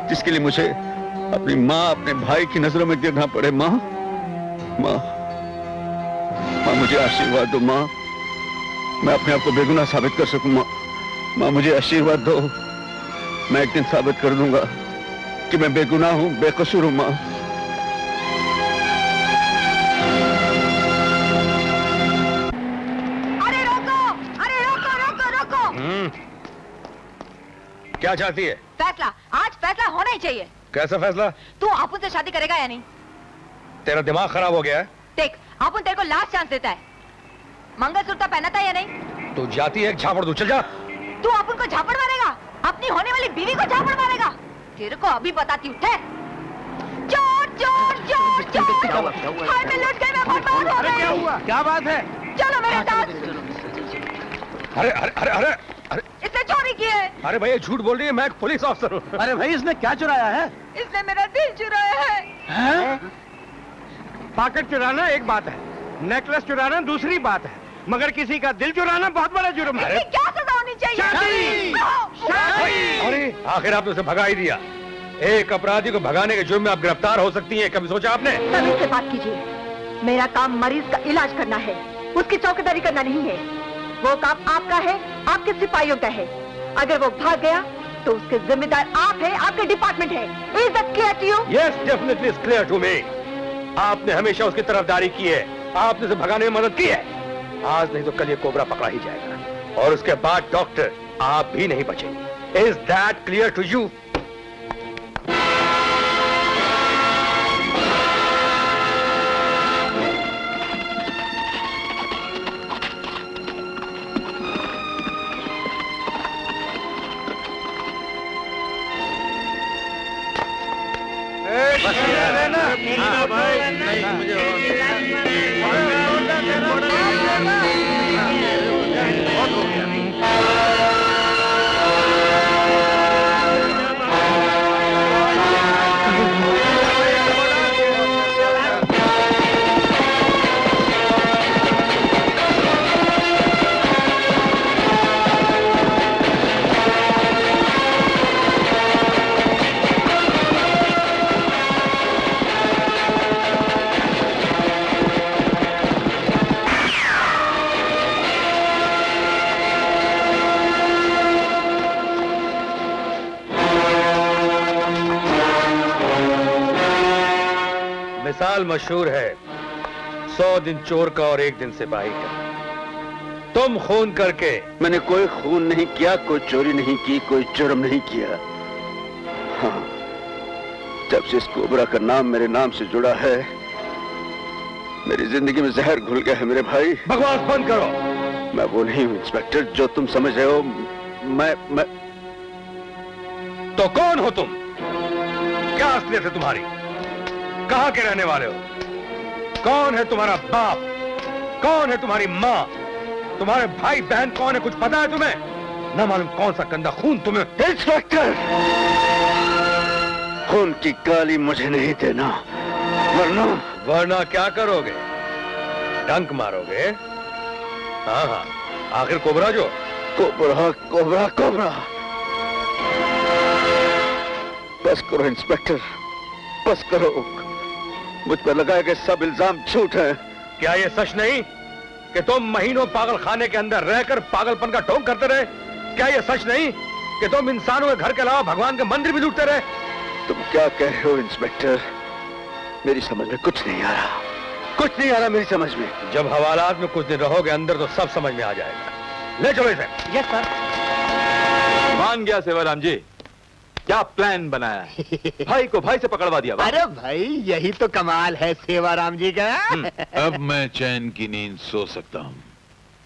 E: जिसके लिए मुझे अपनी माँ, अपने भाई की नजरों में गिरना पड़े। माँ, मुझे आशीर्वाद दो माँ, मैं अपने आप को बेगुनाह साबित कर सकूं। माँ, मुझे आशीर्वाद दो, मैं एक दिन साबित कर दूंगा कि मैं बेगुनाह हूं, बेकसूर हूं माँ।
H: अरे रोको, अरे रोको रोको रोको।
A: क्या चाहती है?
H: फैसला, आज फैसला होना ही चाहिए।
A: कैसा फैसला?
H: तू अपुन से शादी करेगा या नहीं?
A: तेरा दिमाग खराब हो गया है?
H: देख, अपुन तेरे को लास्ट चांस देता है। मंगलसूत्र पहना था या नहीं?
A: तू जाती है, झापड़ दू, चल जा।
H: तू अपुन को झापड़ मारेगा? अपनी होने वाली बीवी को झापड़ मारेगा? तेरे को अभी बताती हूँ। चोर
M: चोर चोर चोर हाय मैं लुट गई, मैं बर्बाद हो गई।
D: क्या हुआ? क्या बात है?
M: चलो मेरे साथ।
A: अरे अरे अरे अरे अरे
M: इसने चोरी की है।
A: अरे भाई ये झूठ बोल रही है, मैं एक पुलिस ऑफिसर हूँ।
D: अरे भाई इसने क्या चुराया है?
M: इसने मेरा दिल चुराया है।
D: पॉकेट चुराना एक बात है, नेकलेस चुराना दूसरी बात है, मगर किसी का दिल चुराना बहुत बड़ा जुर्म है।
M: इसकी क्या सजा होनी चाहिए?
A: अरे आखिर आपने उसे भगा ही दिया। एक अपराधी को भगाने के जुर्म में आप गिरफ्तार हो सकती हैं, कभी सोचा आपने?
M: तमीज से बात कीजिए, मेरा काम मरीज का इलाज करना है, उसकी चौकीदारी करना नहीं है। वो काम आपका है, आपके सिपाहियों का है। अगर वो भाग गया तो उसके जिम्मेदार आप हैं, आपके डिपार्टमेंट है। Is that clear to you?
A: Yes, definitely it's clear to me. आपने हमेशा उसकी तरफदारी की है, आपने उसे भगाने में मदद की है। आज नहीं तो कल ये कोबरा पकड़ा ही जाएगा, और उसके बाद डॉक्टर आप भी नहीं बचेंगे। Is that clear to you? मिसाल मशहूर है, 100 दिन चोर का और 1 दिन सिपाही का। तुम खून करके।
E: मैंने कोई खून नहीं किया, कोई चोरी नहीं की, कोई जुर्म नहीं किया। हाँ, जब से इस कोबरा का नाम मेरे नाम से जुड़ा है, मेरी जिंदगी में जहर घुल गया है मेरे भाई।
A: बकवास बंद करो।
E: मैं वो नहीं हूँ इंस्पेक्टर जो तुम समझ रहे हो। मैं
A: तो कौन हो तुम? क्या असलियत है तुम्हारी? कहां के रहने वाले हो? कौन है तुम्हारा बाप? कौन है तुम्हारी माँ? तुम्हारे भाई बहन कौन है, कुछ पता है तुम्हें? न मालूम कौन सा गंदा खून तुम्हें।
E: इंस्पेक्टर, खून की गाली मुझे नहीं देना,
A: वरना क्या करोगे? डंक मारोगे? हाँ हाँ, आखिर कोबरा जो।
E: Cobra cobra cobra. बस करो इंस्पेक्टर, बस करो। मुझ पर लगाए गए सब इल्जाम झूठ है।
A: क्या ये सच नहीं कि तुम महीनों पागल खाने के अंदर रहकर पागलपन का ढोंग करते रहे? क्या ये सच नहीं कि तुम इंसानों के घर के अलावा भगवान के मंदिर भी लूटते रहे?
E: तुम क्या कह रहे हो इंस्पेक्टर? मेरी समझ में कुछ नहीं आ रहा, कुछ नहीं आ रहा मेरी समझ में।
A: जब हवालात में कुछ दिन रहोगे अंदर तो सब समझ में आ जाएगा। ले चलो इसे।
M: Yes sir.
F: मान गया सेवाराम जी, क्या प्लान बनाया है? भाई को भाई से पकड़वा दिया।
D: अरे भाई यही तो कमाल है सेवाराम जी का।
C: अब मैं चैन की नींद सो सकता हूँ।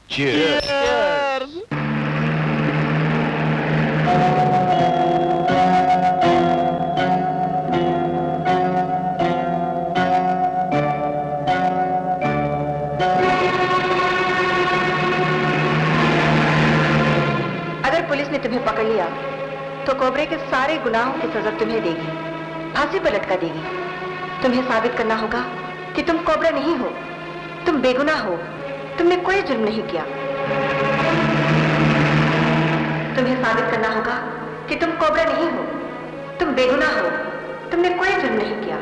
C: Cheers.
M: अगर पुलिस ने तुम्हें पकड़ लिया तो कोबरे के सारे गुनाहों की सजा तुम्हें देगी, फांसी पर लटका देगी। तुम्हें साबित करना होगा कि तुम कोबरा नहीं हो, तुम बेगुनाह हो, तुमने कोई जुर्म नहीं किया। तुम्हें साबित करना होगा कि तुम कोबरा नहीं हो, तुम बेगुनाह हो, तुमने कोई जुर्म नहीं किया।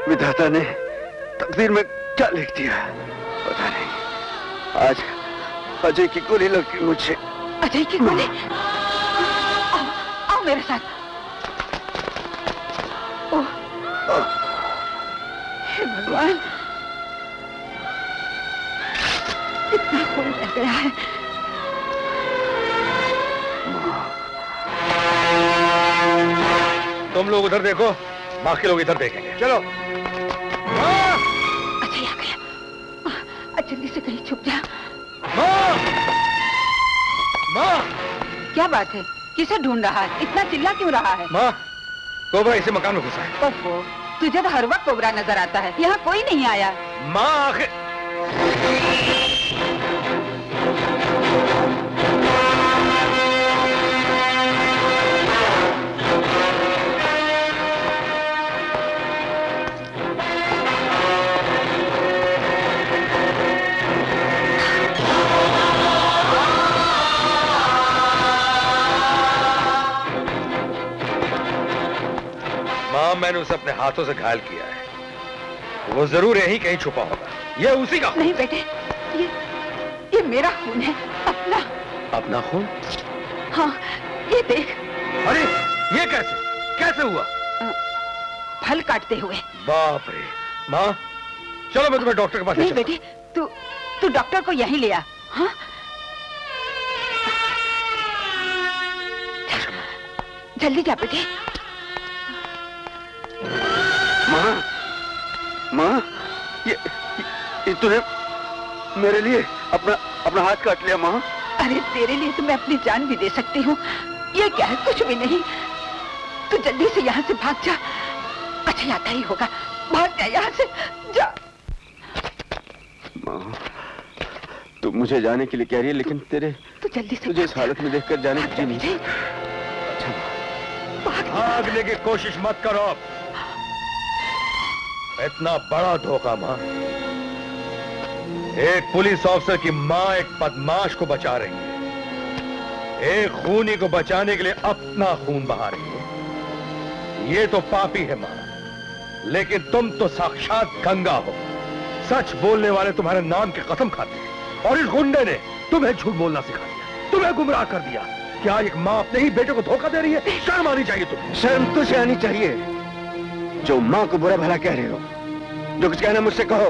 E: विधाता ने तकदीर में क्या लिख दिया पता नहीं। आज अजय की गोली लगी मुझे।
B: अजय की गोली? आओ मेरे साथ। ओह, हे भगवान, इतना खून बह गया है।
A: तुम लोग उधर देखो, बाकी लोग इधर देखेंगे। चलो।
B: अजय आ गया। जल्दी से कहीं छुप जा।
A: माँ!
B: क्या बात है? किसे ढूंढ रहा है? इतना चिल्ला क्यों रहा है?
A: माँ, कोबरा इसे मकान में घुसा है।
B: ओहो, तुझे तो हर वक्त कोबरा नजर आता है। यहाँ कोई नहीं आया।
A: माँ आखिर मैंने उसे अपने हाथों से घायल किया है। वो जरूर यहीं कहीं छुपा होगा। ये उसी का खून।
B: नहीं बेटे, ये मेरा खून है, अपना।
A: अपना खून?
B: हाँ, ये देख।
A: अरे ये कैसे हुआ?
B: फल काटते हुए।
A: बाप रे। माँ, चलो मैं तुम्हें डॉक्टर के पास ले
B: चलता हूं। नहीं बेटे, तू डॉक्टर को यहीं ले आ। हाँ? जल्दी जा बेटे।
E: माँ, ये तूने मेरे लिए अपना हाथ काट लिया माँ।
B: अरे तेरे लिए तो मैं अपनी जान भी दे सकती हूँ। ये क्या है? कुछ भी नहीं। तू जल्दी से यहाँ से भाग जा। अच्छा आता ही होगा। भाग जा यहाँ से, जा।
E: माँ, तू मुझे जाने के लिए कह रही है, लेकिन
B: तू जल्दी से
E: तुझे इस हालत में देखकर जाने की जी नहीं।
A: भागने की कोशिश मत करो। इतना बड़ा धोखा माँ। एक पुलिस ऑफिसर की माँ एक बदमाश को बचा रही है। एक खूनी को बचाने के लिए अपना खून बहा रही है। ये तो पापी है माँ, लेकिन तुम तो साक्षात गंगा हो। सच बोलने वाले तुम्हारे नाम की कसम खाते हैं, और इस गुंडे ने तुम्हें झूठ बोलना सिखा दिया, तुम्हें गुमराह कर दिया। क्या एक माँ अपने ही बेटे को धोखा दे रही है? शर्म आनी चाहिए तुम्हें।
E: शर्म तुझे आनी चाहिए जो माँ को बुरा भला कह रहे हो। जो कुछ कहना मुझसे कहो।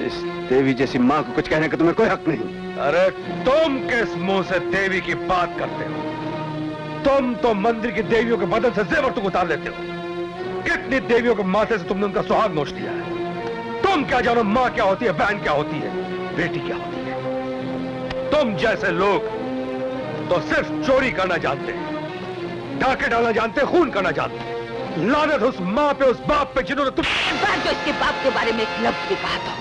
E: इस देवी जैसी माँ को कुछ कहने का तुम्हें कोई हक नहीं।
A: अरे तुम किस मुंह से देवी की बात करते हो? तुम तो मंदिर की देवियों के बदन से जेवर तुम उतार लेते हो। कितनी देवियों के माथे से तुमने उनका सुहाग नोच लिया है। तुम क्या जानो माँ क्या होती है, बहन क्या होती है, बेटी क्या होती है। तुम जैसे लोग तो सिर्फ चोरी करना जानते हैं, डाके डालना जानते हैं, खून करना जानते हैं। लानत उस माँ पे, उस बाप पे जिन्होंने तुम
B: जो इसके बाप के बारे में एक लफ्ज भी कहा था।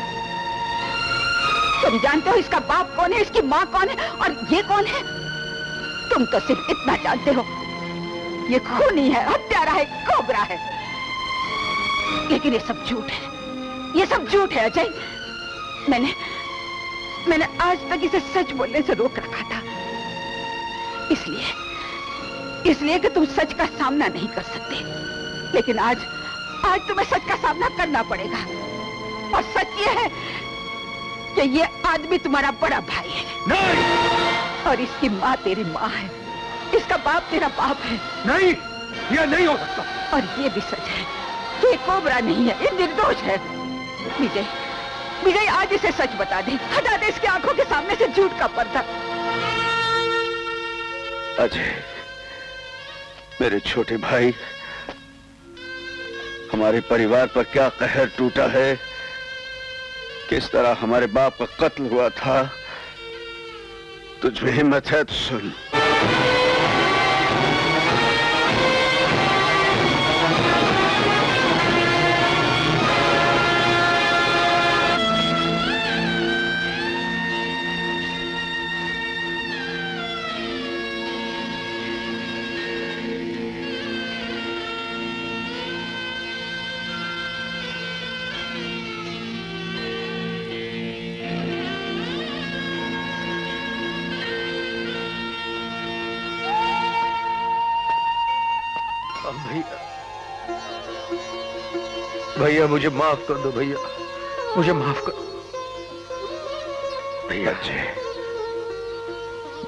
B: तुम जानते हो इसका बाप कौन है, इसकी माँ कौन है, और ये कौन है? तुम तो सिर्फ इतना जानते हो, ये खूनी है, हत्यारा है, कोबरा है। लेकिन ये सब झूठ है, ये सब झूठ है अजय। मैंने आज तक इसे सच बोलने से रोक रखा था, इसलिए कि तुम सच का सामना नहीं कर सकते। लेकिन आज तुम्हें सच का सामना करना पड़ेगा। और सच ये है कि ये आदमी तुम्हारा बड़ा भाई है।
A: नहीं!
B: और इसकी माँ तेरी माँ है, इसका बाप तेरा बाप है।
A: नहीं, ये नहीं हो सकता।
B: और ये भी सच है कि ये कोबरा नहीं है, ये निर्दोष है। विजय आज इसे सच बता दे, हटा दे इसकी आंखों के सामने से झूठ का पर्दा।
E: अजय, मेरे छोटे भाई, हमारे परिवार पर क्या कहर टूटा है, किस तरह हमारे बाप का कत्ल हुआ था। तुझ में हिम्मत है तो सुन।
A: भैया मुझे माफ कर दो भैया, मुझे माफ कर भैया जी,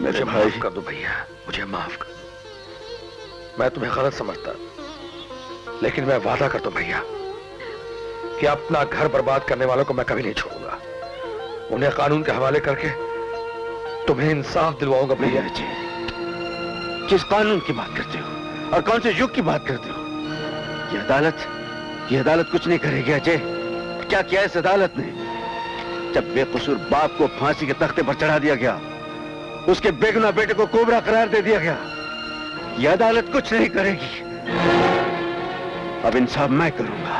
A: मुझे माफ कर दो भैया, मुझे माफ कर। मैं तुम्हें गलत समझता, लेकिन मैं वादा करता हूं भैया कि अपना घर बर्बाद करने वालों को मैं कभी नहीं छोड़ूंगा। उन्हें कानून के हवाले करके तुम्हें इंसाफ दिलवाऊंगा भैया जी।
E: किस कानून की बात करते हो और कौन से युग की बात करते हो? ये अदालत कुछ नहीं करेगी अजय। क्या किया इस अदालत ने? जब बेकसूर बाप को फांसी के तख्ते पर चढ़ा दिया गया, उसके बेगुनाह बेटे को कोबरा करार दे दिया गया। यह अदालत कुछ नहीं करेगी। अब इंसाफ मैं करूंगा,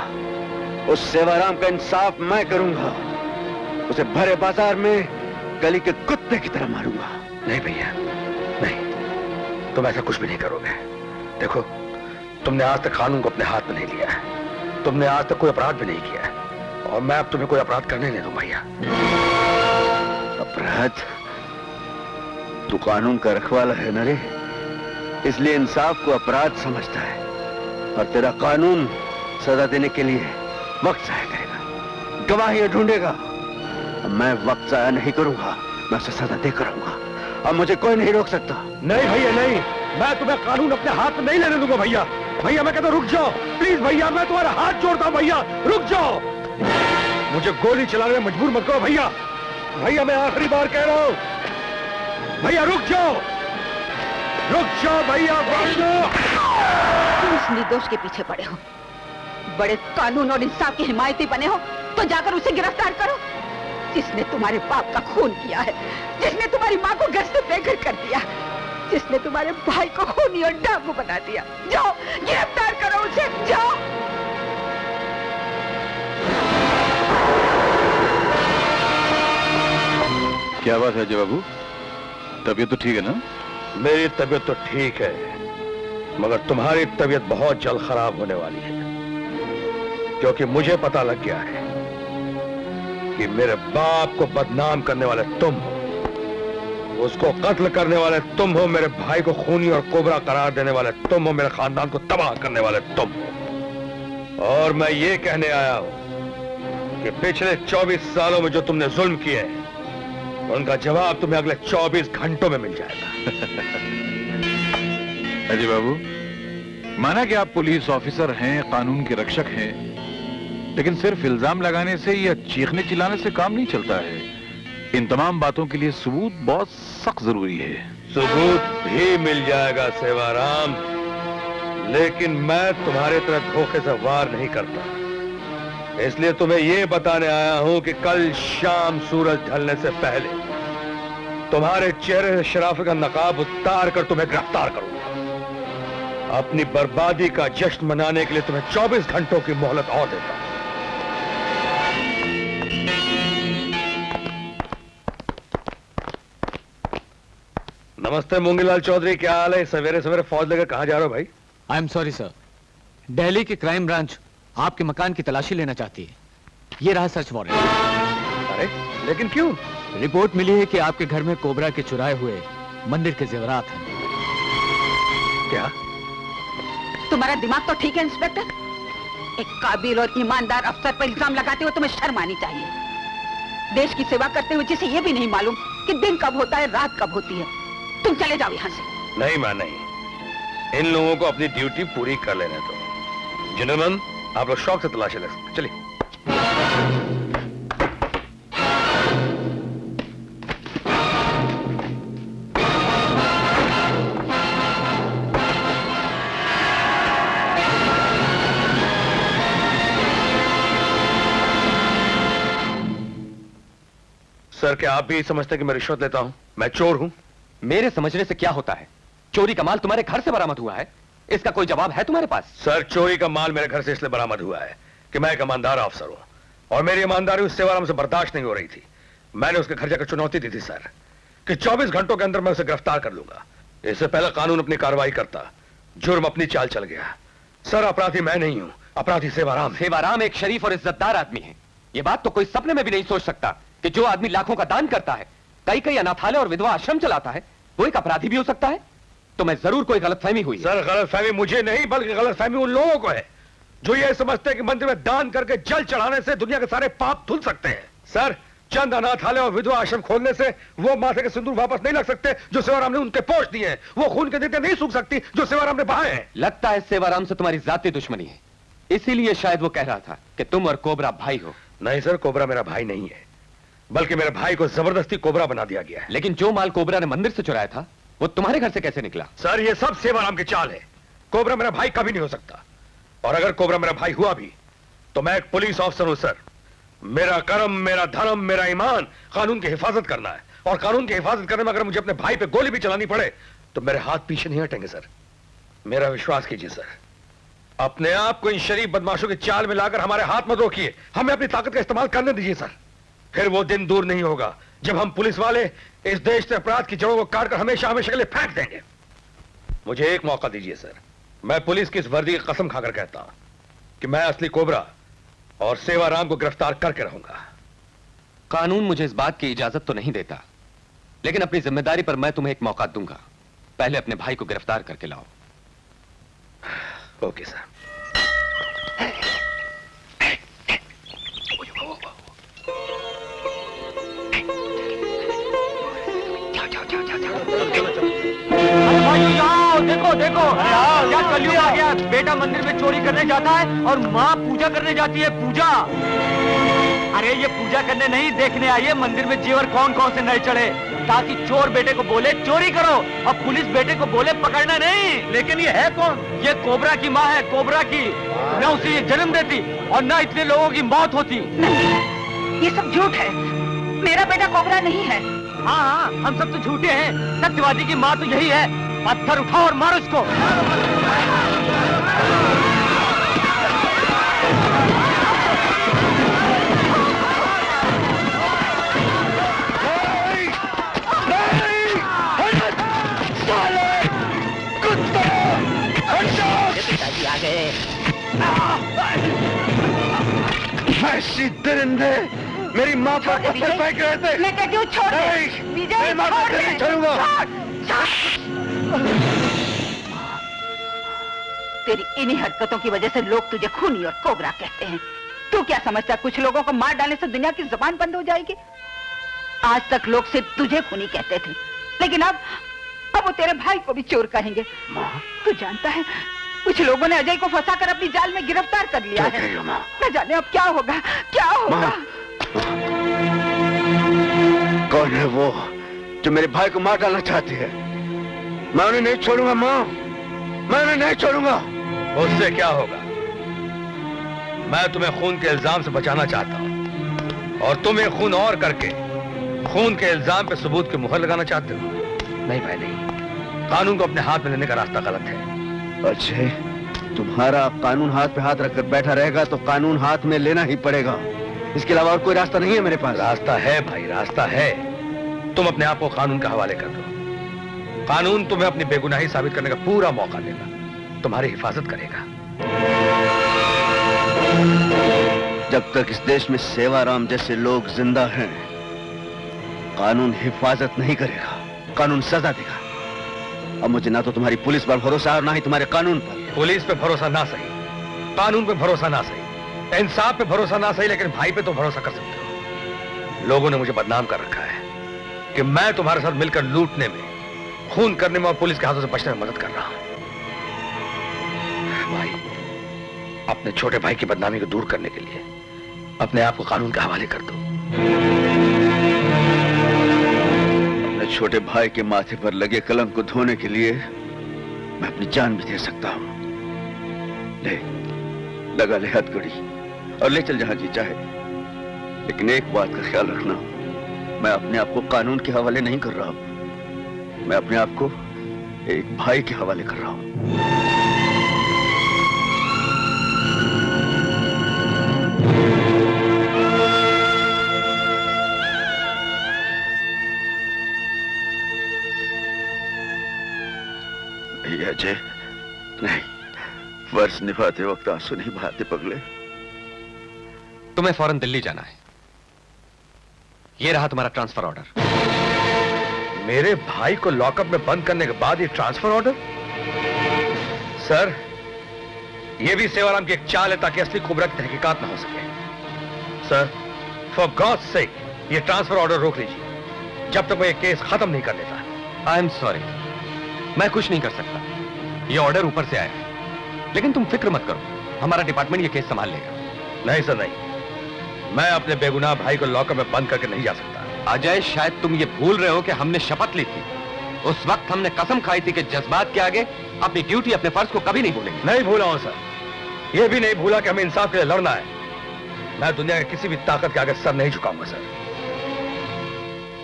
E: उस सेवाराम का इंसाफ मैं करूंगा। उसे भरे बाजार में गली के कुत्ते की तरह मारूंगा।
A: नहीं भैया नहीं, तुम ऐसा कुछ भी नहीं करोगे। देखो, तुमने आज तक कानून को अपने हाथ में नहीं लिया है, तुमने आज तक कोई अपराध भी नहीं किया है, और मैं अब तुम्हें कोई अपराध करने नहीं दूं भैया।
E: अपराध? तू कानून का रखवाला है न रे, इसलिए इंसाफ को अपराध समझता है, और तेरा कानून सजा देने के लिए वक्त जाया करेगा, गवाही ढूंढेगा। मैं वक्त जाया नहीं करूंगा, मैं उसे सजा देकर रहूंगा। अब मुझे कोई नहीं रोक सकता।
A: नहीं भैया नहीं, मैं तुम्हें कानून अपने हाथ में नहीं लेने दूंगा भैया। भैया मैं कहता हूं रुक जाओ प्लीज भैया, मैं तुम्हारा हाथ जोड़ता हूं भैया, रुक जाओ। मुझे गोली चलाने में मजबूर मत करो भैया। भैया मैं आखिरी बार कह रहा हूं भैया, रुक जाओ भैया,
B: तुम इस निर्दोष के पीछे पड़े हो, बड़े कानून और इंसाफ के हिमायती बने हो, तो जाकर उसे गिरफ्तार करो जिसने तुम्हारे बाप का खून किया है, जिसने तुम्हारी माँ को घर से बेघर कर दिया, जिसने तुम्हारे भाई को खूनी और डाकू बना दिया। जाओ गिरफ्तार करो उसे, जाओ।
C: क्या बात है अजय बाबू, तबीयत तो ठीक है ना?
A: मेरी तबीयत तो ठीक है, मगर तुम्हारी तबीयत बहुत जल्द खराब होने वाली है, क्योंकि मुझे पता लग गया है कि मेरे बाप को बदनाम करने वाले तुम हो, उसको कत्ल करने वाले तुम हो, मेरे भाई को खूनी और कोबरा करार देने वाले तुम हो, मेरे खानदान को तबाह करने वाले तुम हो। और मैं ये कहने आया हूं कि पिछले 24 सालों में जो तुमने जुल्म किए, उनका जवाब तुम्हें अगले 24 घंटों में मिल जाएगा।
C: अजय बाबू, माना कि आप पुलिस ऑफिसर हैं, कानून के रक्षक हैं, लेकिन सिर्फ इल्जाम लगाने से या चीखने चिल्लाने से काम नहीं चलता है। इन तमाम बातों के लिए सबूत बहुत सख्त जरूरी है।
A: सबूत भी मिल जाएगा सेवाराम, लेकिन मैं तुम्हारे तरह धोखे से वार नहीं करता, इसलिए तुम्हें यह बताने आया हूं कि कल शाम सूरज ढलने से पहले तुम्हारे चेहरे से शराफत का नकाब उतार कर तुम्हें गिरफ्तार करूंगा। अपनी बर्बादी का जश्न मनाने के लिए तुम्हें 24 घंटों की मोहलत और देता हूं। नमस्ते मूंगीलाल चौधरी, क्या हाल है? सवेरे सवेरे फौज लेकर कहां जा रहे हो भाई?
O: I am sorry sir, Delhi की क्राइम ब्रांच आपके मकान की तलाशी लेना चाहती है। ये रहा सर्च वारंट।
A: अरे लेकिन क्यों?
O: रिपोर्ट मिली है कि आपके घर में कोबरा के चुराए हुए मंदिर के जेवरात हैं।
A: क्या?
B: तुम्हारा दिमाग तो ठीक है इंस्पेक्टर? एक काबिल और ईमानदार अफसर पर इल्जाम लगाते हुए तुम्हें शर्म आनी चाहिए। देश की सेवा करते हुए जिसे ये भी नहीं मालूम कि दिन कब होता है, रात कब होती है। तुम चले जाओ यहाँ से।
A: नहीं मां नहीं, इन लोगों को अपनी ड्यूटी पूरी कर लेने दो। जेंटलमैन, आप लोग शौक से तलाशी ले सकते, चलिए। सर, क्या आप भी समझते कि मैं रिश्वत लेता हूं? मैं चोर हूं?
L: मेरे समझने से क्या होता है? चोरी का माल तुम्हारे घर से बरामद हुआ है, इसका कोई जवाब है तुम्हारे पास?
A: सर, चोरी का माल मेरे घर से इसलिए बरामद हुआ है कि मैं एक ईमानदार अफसर हूं, और मेरी ईमानदारी उस सेवाराम से बर्दाश्त नहीं हो रही थी। मैंने उसके घर जाकर चुनौती दी थी सर कि 24 घंटों के अंदर मैं उसे गिरफ्तार कर लूंगा। इससे पहले कानून अपनी कार्रवाई करता, जुर्म अपनी चाल चल गया। सर, अपराधी मैं नहीं हूं, अपराधी सेवाराम।
L: सेवाराम एक शरीफ और इज्जतदार आदमी है। यह बात तो कोई सपने में भी नहीं सोच सकता कि जो आदमी लाखों का दान करता है, कई अनाथालय और विधवा आश्रम चलाता है, वो एक अपराधी भी हो सकता है। तो मैं जरूर कोई गलतफहमी हुई।
A: सर, गलतफहमी मुझे नहीं, बल्कि गलतफहमी उन लोगों को है जो ये समझते हैं कि मंदिर में दान करके जल चढ़ाने से दुनिया के सारे पाप धुल सकते हैं। सर, चंद अनाथालय और विधवा आश्रम खोलने से वो माथे के सिंदूर वापस नहीं लग सकते जो सेवाराम ने उनके पोष दिए हैं। वो खून के देते नहीं सूख सकती जो सेवाराम ने बहाए हैं।
L: लगता है सेवाराम से तुम्हारी जाती दुश्मनी है, इसीलिए शायद वो कह रहा था कि तुम और कोबरा भाई हो।
A: नहीं सर, कोबरा मेरा भाई नहीं है, बल्कि मेरे भाई को जबरदस्ती कोबरा बना दिया गया है।
L: लेकिन जो माल कोबरा ने मंदिर से चुराया था वो तुम्हारे घर से कैसे निकला?
A: सर, ये सब सेवाराम की चाल है। कोबरा मेरा भाई कभी नहीं हो सकता, और अगर कोबरा मेरा भाई हुआ भी तो मैं एक पुलिस ऑफिसर हूं सर। मेरा कर्म, मेरा धर्म, मेरा ईमान कानून की हिफाजत करना है, और कानून की हिफाजत करने में अगर मुझे अपने भाई पे गोली भी चलानी पड़े तो मेरे हाथ पीछे नहीं हटेंगे सर। मेरा विश्वास कीजिए सर, अपने आप को इन शरीफ बदमाशों की चाल में लाकर हमारे हाथ मत रोकिए, हमें अपनी ताकत का इस्तेमाल करने दीजिए सर। फिर वो दिन दूर नहीं होगा जब हम पुलिस वाले इस देश से अपराध की जड़ों को काटकर हमेशा हमेशा के लिए फेंक देंगे। मुझे एक मौका दीजिए सर, मैं पुलिस की इस वर्दी की कसम खाकर कहता हूं कि मैं असली कोबरा और सेवाराम को गिरफ्तार करके रहूंगा।
L: कानून मुझे इस बात की इजाजत तो नहीं देता, लेकिन अपनी जिम्मेदारी पर मैं तुम्हें एक मौका दूंगा। पहले अपने भाई को गिरफ्तार करके लाओ।
A: Okay sir.
G: जाओ, देखो देखो क्या कलयुग आ गया। बेटा मंदिर में चोरी करने जाता है और माँ पूजा करने जाती है। पूजा, अरे ये पूजा करने नहीं, देखने आई है मंदिर में जेवर कौन कौन से नए चढ़े, ताकि चोर बेटे को बोले चोरी करो और पुलिस बेटे को बोले पकड़ना नहीं। लेकिन ये है कौन? ये कोबरा की माँ है, कोबरा की। न उसे ये जन्म देती और न इतने लोगों की मौत होती।
B: ये सब झूठ है, मेरा बेटा कोबरा नहीं है।
G: हाँ हाँ, हम सब तो झूठे हैं। सत्यवादी की माँ तो यही है। पत्थर उठाओ और मारो इसको।
E: पिताजी आ गए। ऐसी दरिंदे मेरी माँ पर पत्थर फेंक रहे थे।
B: मैं कहती हूँ छोड़ दे विजय,
E: नहीं छोड़ूंगा।
B: तेरी इन्हीं हरकतों की वजह से लोग तुझे खूनी और कोबरा कहते हैं। तू क्या समझता कुछ लोगों को मार डालने से दुनिया की जुबान बंद हो जाएगी? आज तक लोग सिर्फ तुझे खूनी कहते थे, लेकिन अब वो तेरे भाई को भी चोर कहेंगे। तू जानता है कुछ लोगों ने अजय को फंसाकर अपनी जाल में गिरफ्तार कर लिया है। न जाने अब क्या होगा, क्या होगा।
E: कौन है वो जो मेरे भाई को मार डालना चाहती है? मैं उन्हें नहीं छोड़ूंगा माँ, मैं उन्हें नहीं छोड़ूंगा।
A: उससे क्या होगा? मैं तुम्हें खून के इल्जाम से बचाना चाहता हूं, और तुम एक खून और करके खून के इल्जाम पे सबूत की मुहर लगाना चाहते हो। नहीं भाई नहीं, कानून को अपने हाथ में लेने का रास्ता गलत है।
E: अजय, तुम्हारा कानून हाथ पे हाथ रखकर बैठा रहेगा तो कानून हाथ में लेना ही पड़ेगा। इसके अलावा और कोई रास्ता नहीं है मेरे पास।
A: रास्ता है भाई, रास्ता है। तुम अपने आप को कानून के हवाले कर दो। कानून तुम्हें अपनी बेगुनाही साबित करने का पूरा मौका देगा, तुम्हारी हिफाजत करेगा।
E: जब तक इस देश में सेवाराम जैसे लोग जिंदा हैं, कानून हिफाजत नहीं करेगा, कानून सजा देगा। अब मुझे ना तो तुम्हारी पुलिस पर भरोसा और ना ही तुम्हारे कानून पर।
A: पुलिस पे भरोसा ना सही, कानून पे भरोसा ना सही, इंसाफ पे भरोसा ना सही, लेकिन भाई पे तो भरोसा कर सकते हो। लोगों ने मुझे बदनाम कर रखा है कि मैं तुम्हारे साथ मिलकर लूटने में, खून करने में और पुलिस के हाथों से बचने में मदद कर रहा हूं। भाई, अपने छोटे भाई की बदनामी को दूर करने के लिए अपने आप को कानून के हवाले कर दो।
E: अपने छोटे भाई के माथे पर लगे कलंक को धोने के लिए मैं अपनी जान भी दे सकता हूं। ले, लगा ले हथकड़ी और ले चल जहां जी चाहे, लेकिन एक बात का ख्याल रखना, मैं अपने आप को कानून के हवाले नहीं कर रहा हूं, मैं अपने आप को एक भाई के हवाले कर रहा हूं। नहीं अजय, नहीं, फर्ज निभाते वक्त आंसू नहीं बहाते पगले।
L: तुम्हें फौरन दिल्ली जाना है। ये रहा तुम्हारा ट्रांसफर ऑर्डर।
A: मेरे भाई को लॉकअप में बंद करने के बाद ये ट्रांसफर ऑर्डर? सर, यह भी सेवाराम की एक चाल है ताकि असली कोबरा की तहकीकात ना हो सके। सर, फॉर गॉड्स सेक ये ट्रांसफर ऑर्डर रोक लीजिए जब तक मैं ये केस खत्म नहीं कर देता।
L: आई एम सॉरी, मैं कुछ नहीं कर सकता। ये ऑर्डर ऊपर से आया है, लेकिन तुम फिक्र मत करो, हमारा डिपार्टमेंट ये केस संभाल लेगा।
A: नहीं सर नहीं, मैं अपने बेगुनाह भाई को लॉकर में बंद करके नहीं जा सकता।
L: अजय, शायद तुम ये भूल रहे हो कि हमने शपथ ली थी। उस वक्त हमने कसम खाई थी कि जज्बात के आगे अपनी ड्यूटी, अपने फर्ज को कभी नहीं भूलेंगे।
A: नहीं भूला हूं सर, यह भी नहीं भूला कि हमें इंसाफ के लिए लड़ना है। मैं दुनिया के किसी भी ताकत के आगे सर नहीं झुकाऊंगा सर।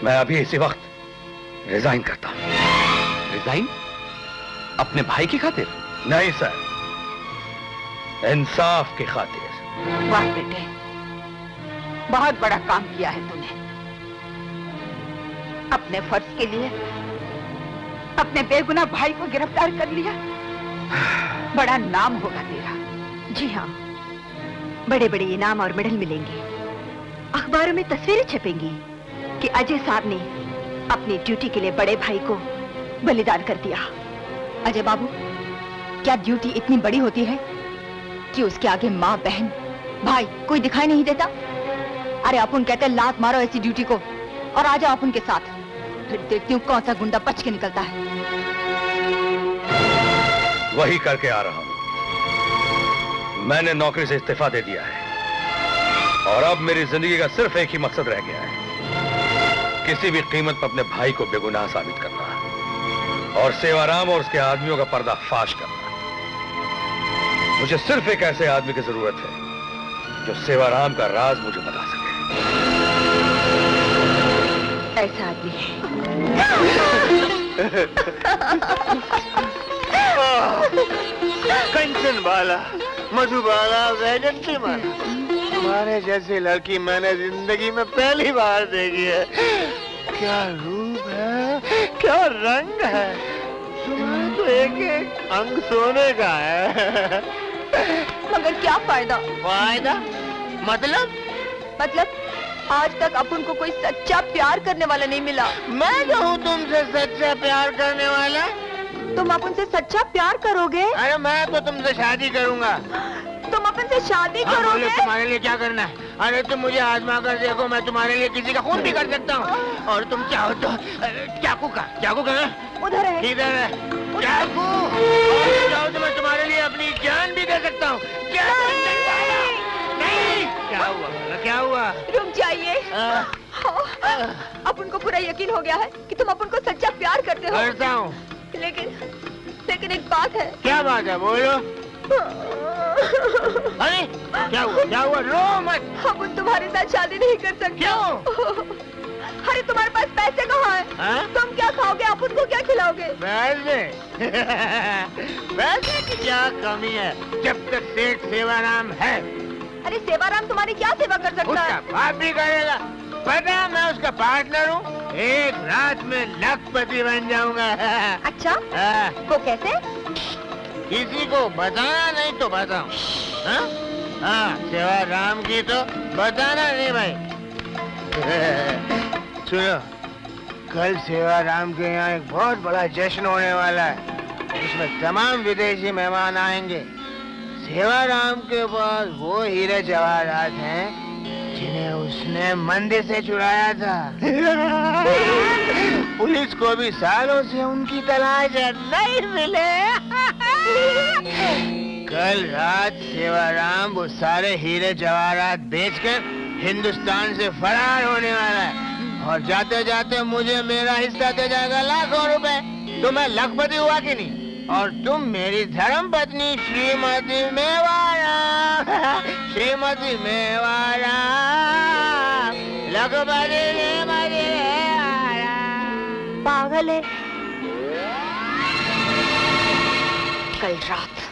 A: मैं अभी इसी वक्त रिजाइन करता हूं।
L: रिजाइन? अपने भाई की खातिर?
A: नहीं सर, इंसाफ की खातिर।
B: वाह बेटे, बहुत बड़ा काम किया है तूने। अपने फर्ज के लिए अपने बेगुनाह भाई को गिरफ्तार कर लिया। बड़ा नाम होगा तेरा।
M: जी हाँ, बड़े बड़े इनाम और मेडल मिलेंगे। अखबारों में तस्वीरें छपेंगी कि अजय साहब ने अपनी ड्यूटी के लिए बड़े भाई को बलिदान कर दिया।
H: अजय बाबू, क्या ड्यूटी इतनी बड़ी होती है कि उसके आगे माँ, बहन, भाई कोई दिखाई नहीं देता? अरे अपन कहते हैं लात मारो ऐसी ड्यूटी को और आ जाओ अपन के साथ, फिर देखती हूँ कौन सा गुंडा बच के निकलता है।
A: वही करके आ रहा हूं। मैंने नौकरी से इस्तीफा दे दिया है और अब मेरी जिंदगी का सिर्फ एक ही मकसद रह गया है, किसी भी कीमत पर अपने भाई को बेगुनाह साबित करना और सेवाराम और उसके आदमियों का पर्दाफाश करना। मुझे सिर्फ एक ऐसे आदमी की जरूरत है जो सेवाराम का राज मुझे बता सके।
M: ऐसा आदमी है।
D: कंचन बाला, मधुबाला, वैजंती माला, तुम्हारे जैसी लड़की मैंने जिंदगी में पहली बार देखी है। क्या रूप है, क्या रंग है, तुम्हारा तो एक एक अंग सोने का है।
H: मगर क्या फायदा?
D: फायदा? मतलब
H: आज तक अपन को कोई सच्चा प्यार करने वाला नहीं मिला।
D: मैं जो हूँ तुमसे सच्चा प्यार करने वाला।
H: तुम अपन से सच्चा प्यार करोगे?
D: अरे मैं तो तुमसे शादी करूंगा।
H: तुम अपन से शादी करोगे?
D: तुम्हारे लिए क्या करना है? अरे तुम मुझे आजमा कर देखो, मैं तुम्हारे लिए किसी का खून भी कर सकता हूँ। और तुम चाहो तो चाकू का
H: उधर है।
D: किधर है चाकू? चाहो तो मैं तुम्हारे लिए अपनी जान भी दे सकता हूँ। नहीं, क्या हुआ? क्या हुआ?
H: रुक जाइए। अपन को पूरा यकीन हो गया है कि तुम अपन को सच्चा प्यार करते हो।
D: करता हूँ।
H: लेकिन एक बात है।
D: क्या बात है? बोलो। अरे क्या हुआ? क्या हुआ? रो मत।
H: अपन तुम्हारे साथ शादी नहीं कर सकते।
D: क्यों?
H: अरे तुम्हारे पास पैसे कहाँ हैं? तुम क्या खाओगे? अपन को क्या खिलाओगे?
D: पैसे? पैसे की क्या कमी है जब तक सेठ सेवाराम है।
H: अरे सेवाराम तुम्हारी क्या सेवा कर सकता है?
D: उसका बाप भी करेगा। पता मैं उसका पार्टनर हूँ, एक रात में लखपति बन जाऊंगा।
H: अच्छा? वो कैसे?
D: किसी को बताना नहीं तो बताऊं। हाँ, सेवाराम की तो बताना नहीं भाई। सुनो, कल सेवाराम के यहाँ एक बहुत बड़ा जश्न होने वाला है, उसमें तमाम विदेशी मेहमान आएंगे। सेवाराम के पास वो हीरे जवाहरात हैं जिन्हें उसने मंदिर से चुराया था। पुलिस को भी सालों से उनकी तलाश है, नहीं मिले। कल रात सेवाराम वो सारे हीरे जवाहरात बेचकर हिंदुस्तान से फरार होने वाला है और जाते जाते मुझे मेरा हिस्सा दे जाएगा, लाखों रुपए। तो मैं लखपति हुआ कि नहीं? और तुम मेरी धर्म पत्नी श्रीमती मेवाड़ा। श्रीमती मेवाड़ा, लखपति श्रीमती मेवाड़ा।
M: पागल है। कल रात।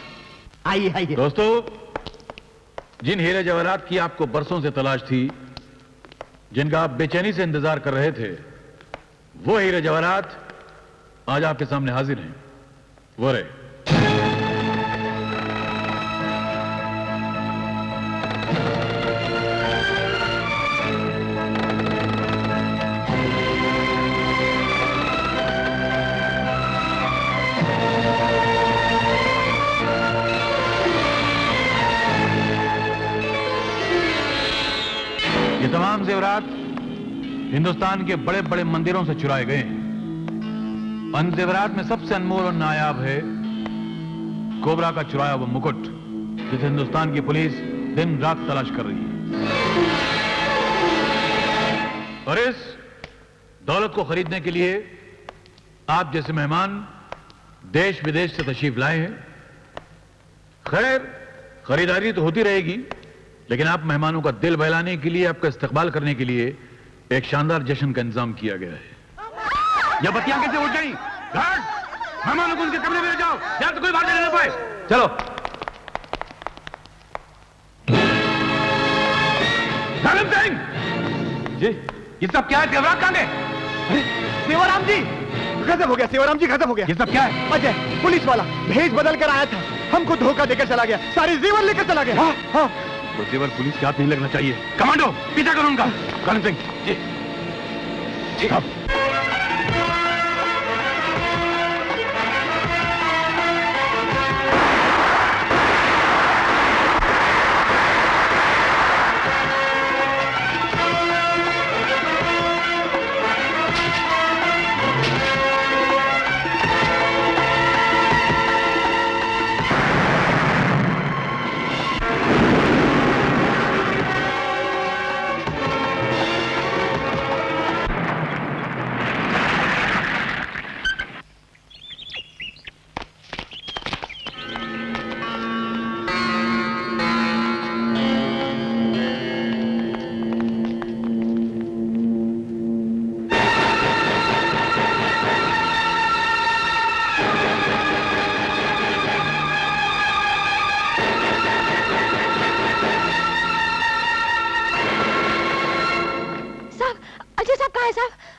D: आइए
C: दोस्तों, जिन हीरे जवाहरात की आपको बरसों से तलाश थी, जिनका आप बेचैनी से इंतजार कर रहे थे, वो हीरे जवाहरात आज आपके सामने हाजिर हैं। वो रहे। ये तमाम जेवरात हिंदुस्तान के बड़े बड़े मंदिरों से चुराए गए हैं। उन जेवरात में सबसे अनमोल और नायाब है कोबरा का चुराया हुआ मुकुट, जिसे हिंदुस्तान की पुलिस दिन रात तलाश कर रही है। और इस दौलत को खरीदने के लिए आप जैसे मेहमान देश विदेश से तशरीफ लाए हैं। खैर, खरीदारी तो होती रहेगी, लेकिन आप मेहमानों का दिल बहलाने के लिए, आपका इस्तकबाल करने के लिए एक शानदार जश्न का इंतजाम किया गया है। यह बत्तियां कैसे उड़ गई? गार्ड, मेहमानों को उनके कमरे में ले जाओ, यहां तो कोई बात नहीं पाए। चलो। जालिम सिंह जी, ये सब क्या है? जेवरात कहां गए?
D: सेवाराम जी खत्म हो गया, सेवाराम जी खत्म हो गया।
C: ये सब क्या है?
D: अजय पुलिस वाला भेष बदल कर आया था, हमको धोखा देकर चला गया, सारे जेवर लेकर चला गया। हाँ।
C: तो जेवर पुलिस के हाथ नहीं लगना चाहिए। कमांडो, पीछा करो उनका। जालिम सिंह जी, जी साहब।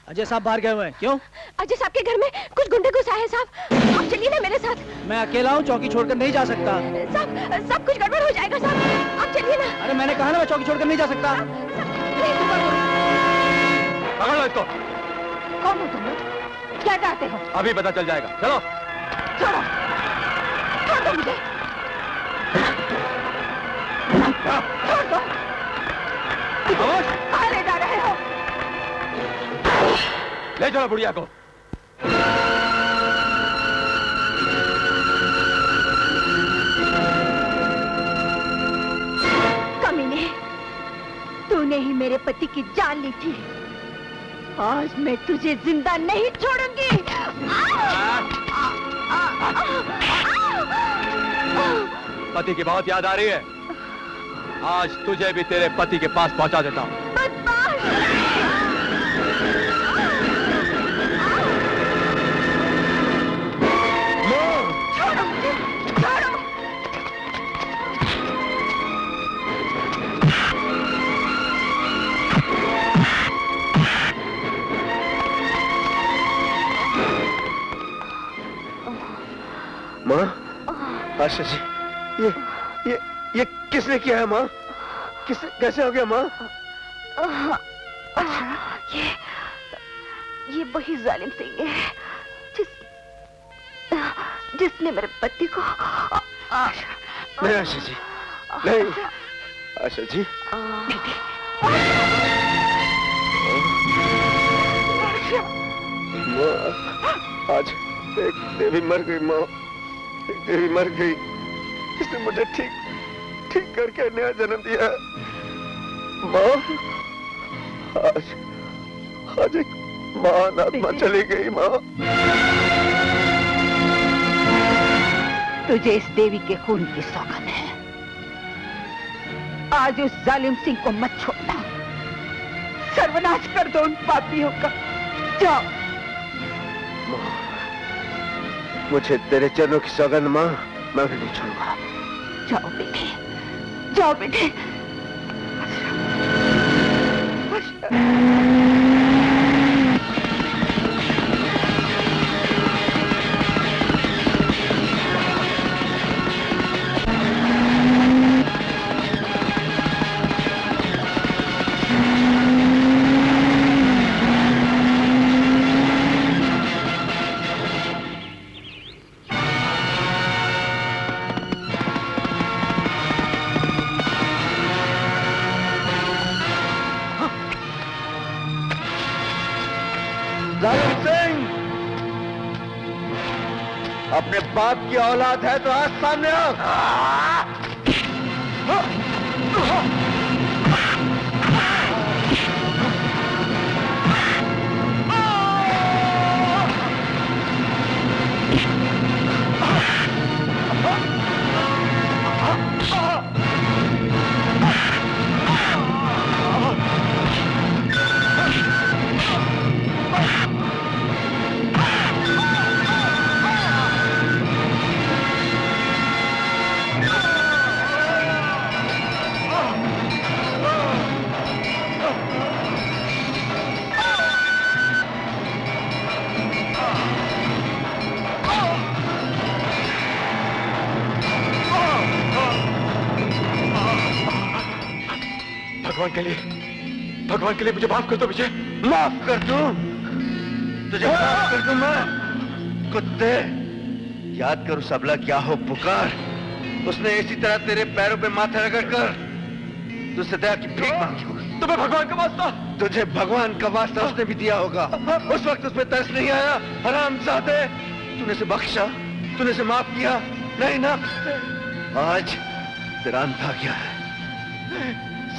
P: अजय साहब बाहर गए हुए हैं। क्यों?
M: अजय साहब के घर में कुछ गुंडे घुस आए हैं साहब। आप चलिए ना मेरे साथ।
P: मैं अकेला हूँ, चौकी छोड़कर नहीं जा सकता।
M: साहब सब कुछ गड़बड़ हो जाएगा साहब, आप चलिए ना।
P: अरे मैंने कहा ना मैं चौकी छोड़कर नहीं जा सकता।
F: पकड़ लो इसको।
M: कौन हो तुम लोग? क्या चाहते हो?
F: अभी पता चल जाएगा। चलो।
M: छोड़ो, छोड़ दो मुझे। छोड़ दो। कहाँ ले जा रहे हो?
F: ले चलो बुढ़िया को।
M: कमीने, तूने ही मेरे पति की जान ली थी। आज मैं तुझे जिंदा नहीं छोड़ूंगी।
F: पति की बहुत याद आ रही है। आज तुझे भी तेरे पति के पास पहुंचा देता हूं।
E: माँ, आशा जी, ये किसने किया है माँ? कैसे हो गया माँ?
M: ये वही जालिम सिंह है जिसने मेरे पति को।
E: नहीं आशा जी, नहीं आशा जी। माँ, आज एक देवी मर गई माँ, एक देवी मर गई। इसने मुझे ठीक करके नया जन्म दिया। माँ, आज एक महान आत्मा चली गई माँ।
B: तुझे इस देवी के खून की सौगंध है। आज उस जालिम सिंह को मत छोड़ना, सर्वनाश कर दो उन पापियों का। जाओ।
E: मुझे तेरे चरणों की सौगंध माँ, मैं भी नहीं छोड़ूंगा।
B: जाओ बेटे, जाओ बेटे।
E: जालिम सिंह, अपने बाप की औलाद है तो आज सामने आओ।
F: भगवान के लिए मुझे माफ कर दो विजय।
E: माफ कर दूं? तुझे माफ कर दूं मैं? कुत्ते, याद कर उस अबला क्या हो पुकार। उसने इसी तरह तेरे पैरों पे माथा रगड़ कर तुझसे दया की भीख मांगी होगी।
F: तुम्हें भगवान का वास्ता?
E: तुझे भगवान का वास्ता उसने भी दिया होगा। उस वक्त उस पे तरस नहीं आया। हरामजादे, तूने से बख्शा, तूने से माफ किया नहीं ना? आज तेरा अंत आ गया है।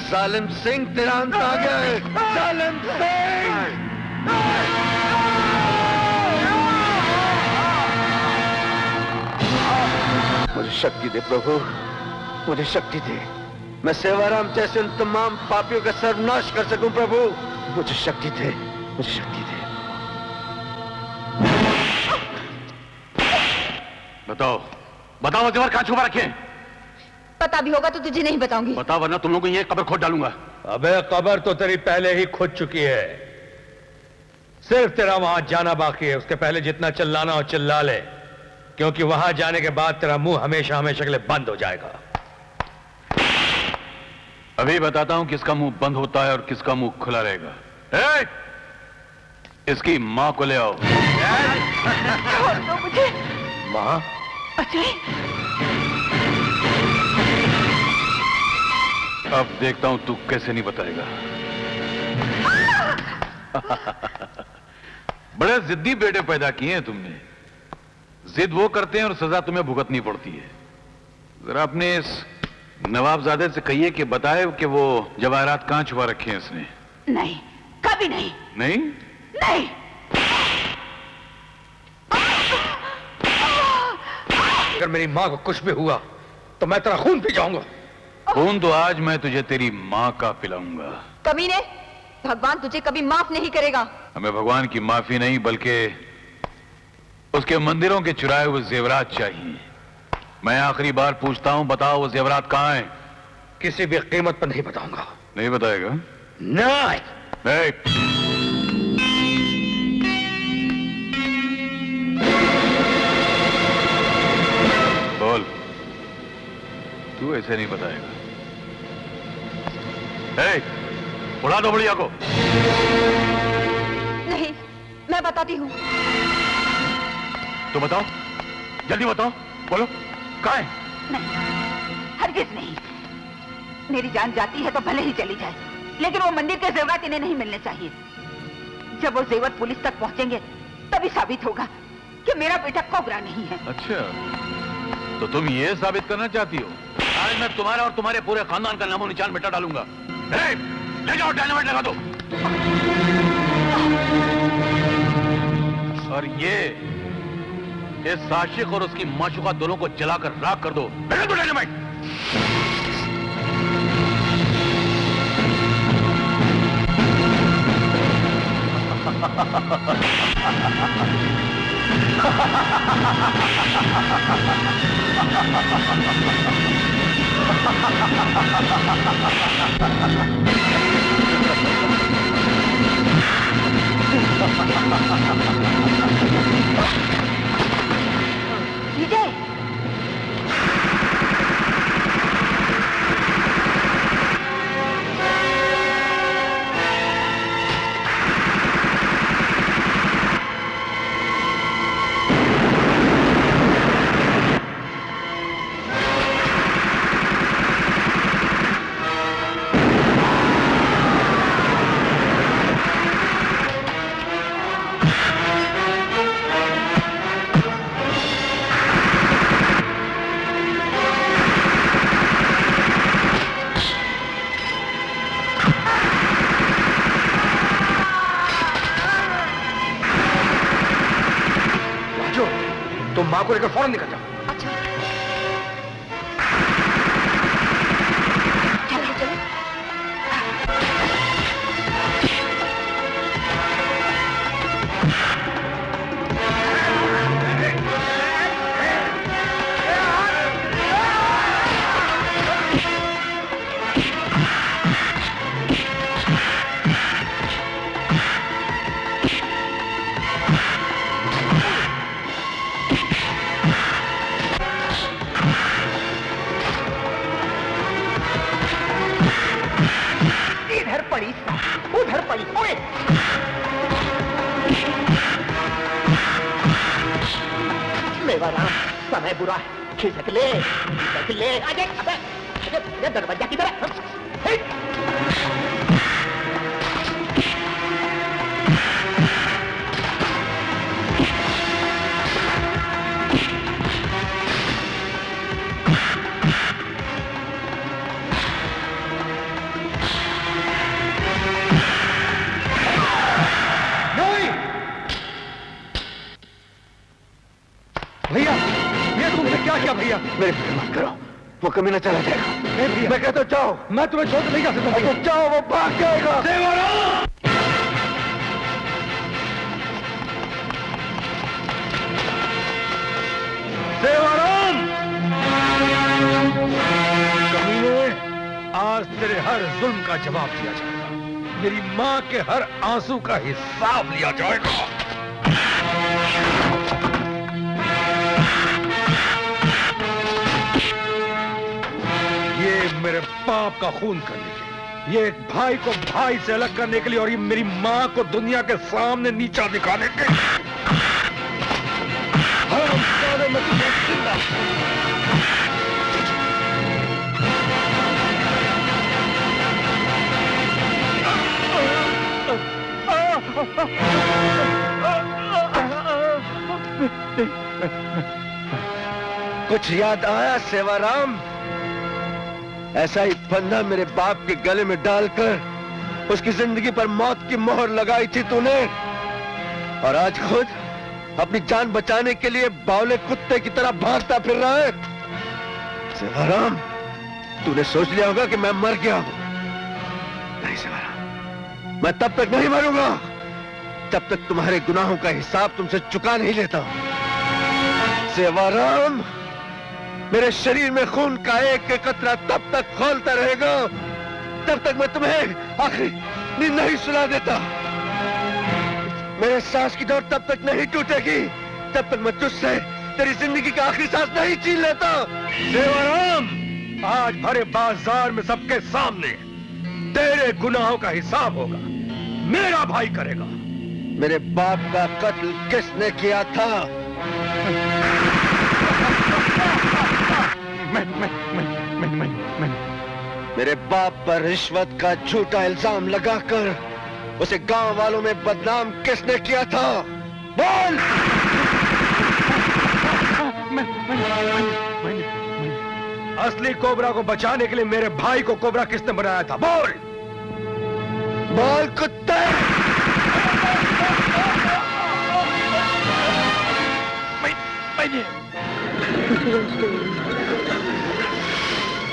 E: जालिम सिंह, तेरा अंत आ गया है। जालिम सिंह! मुझे शक्ति दे प्रभु, मुझे शक्ति दे। मैं सेवाराम जैसे उन तमाम पापियों का सर्वनाश कर सकूं प्रभु। मुझे शक्ति दे, मुझे शक्ति दे।
C: बताओ, बताओ जेवर कहां छुपा रखे हैं?
H: पता भी होगा तो तुझे नहीं बताऊंगी।
C: बता वरना तुम लोगों को ये कब्र खोद डालूंगा।
A: अबे कब्र तो तेरी पहले ही खुद चुकी है। सिर्फ तेरा वहां जाना बाकी है। उसके पहले जितना चिल्लाना हो चिल्ला ले, क्योंकि वहां जाने के बाद तेरा मुंह हमेशा हमेशा के लिए बंद हो जाएगा।
C: अभी बताता हूं किसका मुंह बंद होता है और किसका मुंह खुला रहेगा। ए! इसकी मां को ले आओ।
M: मुझे
E: मां?
M: अजय,
C: अब देखता हूं तू कैसे नहीं बताएगा। बड़े जिद्दी बेटे पैदा किए हैं तुमने। जिद वो करते हैं और सजा तुम्हें भुगतनी पड़ती है। जरा अपने इस नवाबजादे से कहिए कि बताए कि वो जवाहरात कहां छुपा रखे हैं इसने।
M: नहीं, कभी नहीं।
C: नहीं?
M: नहीं।
A: अगर मेरी मां को कुछ भी हुआ तो मैं तेरा खून पी जाऊंगा।
C: खून तो आज मैं तुझे तेरी मां का पिलाऊंगा।
H: कमीने, भगवान तुझे कभी माफ नहीं करेगा।
C: हमें भगवान की माफी नहीं बल्कि उसके मंदिरों के चुराए हुए जेवरात चाहिए। मैं आखिरी बार पूछता हूं, बताओ वो जेवरात कहां हैं?
A: किसी भी कीमत पर नहीं बताऊंगा।
C: नहीं बताएगा?
A: नहीं।
C: बोल, तू ऐसे नहीं बताएगा। उड़ा दो बुढ़िया को।
H: नहीं, मैं बताती हूँ।
C: तो बताओ, जल्दी बताओ, बोलो कहाँ है?
M: नहीं, हरगिज नहीं। मेरी जान जाती है तो भले ही चली जाए, लेकिन वो मंदिर के जेवरात इन्हें नहीं मिलने चाहिए। जब वो जेवर पुलिस तक पहुंचेंगे तभी साबित होगा कि मेरा बेटा कोबरा नहीं है।
C: अच्छा, तो तुम ये साबित करना चाहती हो? आज मैं तुम्हारा और तुम्हारे पूरे खानदान का नामो निशान मिटा डालूंगा। ले जाओ, डायनामाइट लगा दो। और ये इस आशिक और उसकी माशुका दोनों को जलाकर राख कर दो। भेज दो डायनामाइट।
M: विजय,
A: माँ को लेकर फौरन निकल जाओ।
H: अच्छा
D: उधर पड़ी ओए मेरा राम समय बुरा है खिसक ले अरे दरवाजा किधर है
A: भैया ये तुमने क्या किया भैया?
E: मेरे फिक्र मत करो, वो कमीना चला जाएगा।
A: भैया मैं कहता हूँ जाओ, मैं तुम्हें छोड़ नहीं जा सकता।
E: तो जाओ, वो भाग जाएगा।
A: सेवाराम! कमीने, आज तेरे हर जुल्म का जवाब दिया जाएगा। मेरी माँ के हर आंसू का हिसाब लिया जाएगा। ये मेरे बाप का खून करने के लिए, ये एक भाई को भाई से अलग करने के लिए, और ये मेरी माँ को दुनिया के सामने नीचा दिखाने के लिए। मैं तुझे जिंदा
E: कुछ याद आया सेवाराम? ऐसा ही फंदा मेरे बाप के गले में डालकर उसकी जिंदगी पर मौत की मोहर लगाई थी तूने, और आज खुद अपनी जान बचाने के लिए बावले कुत्ते की तरह भागता फिर रहा है। सेवाराम, तूने सोच लिया होगा कि मैं मर गया हूं। नहीं सेवाराम, मैं तब तक नहीं मरूंगा जब तक तुम्हारे गुनाहों का हिसाब तुमसे चुका नहीं लेता। सेवाराम, मेरे शरीर में खून का एक एक कतरा तब तक खौलता रहेगा तब तक मैं तुम्हें आखिरी नींद नहीं सुला देता। मेरे सांस की डोर तब तक नहीं टूटेगी तब तक मैं तुझसे तेरी जिंदगी का आखिरी सांस नहीं छीन लेता।
A: सेवाराम, आज भरे बाजार में सबके सामने तेरे गुनाहों का हिसाब होगा। मेरा भाई करेगा।
E: मेरे बाप का कत्ल किसने किया था?
A: मैं
E: मेरे बाप पर रिश्वत का झूठा इल्जाम लगाकर उसे गांव वालों में बदनाम किसने किया था? बोल!
A: असली कोबरा को बचाने के लिए मेरे भाई को कोबरा किसने बनाया था? बोल!
E: बोल कुत्ते!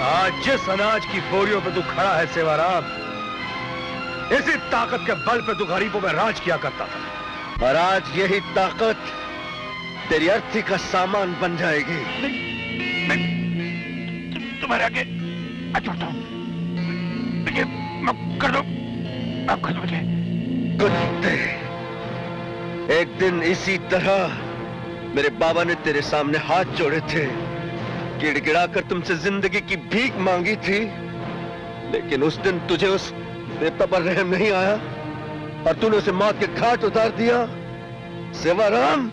A: आज जिस अनाज की बोरियों पे तू खड़ा है सेवाराम, इसी ताकत के बल पे तू गरीबों में राज किया करता था,
E: और आज यही ताकत तेरी अर्थी का सामान बन जाएगी।
A: तुम्हारे आगे कर दो, आप कर दो मुझे।
E: कुत्ते, एक दिन इसी तरह मेरे बाबा ने तेरे सामने हाथ जोड़े थे, गिड़गिड़ाकर तुमसे जिंदगी की भीख मांगी थी, लेकिन उस दिन तुझे उस देवता पर रहम नहीं आया और तूने उसे मौत के घाट उतार दिया। सेवाराम,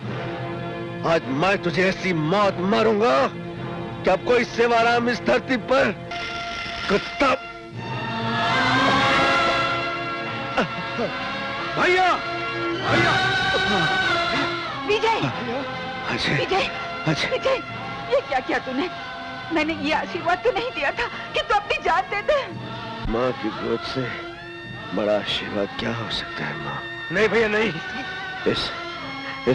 E: आज मैं तुझे ऐसी मौत मारूंगा कि अब कोई सेवाराम इस धरती पर कुत्ता।
A: भैया, भैया,
B: विजय,
E: अजय,
B: विजय, विजय, ये क्या किया तूने? मैंने ये आशीर्वाद तो नहीं दिया था कि तू अपनी जान दे दे।
E: माँ की गोद से बड़ा आशीर्वाद क्या हो सकता है माँ?
A: नहीं भैया नहीं।
E: इस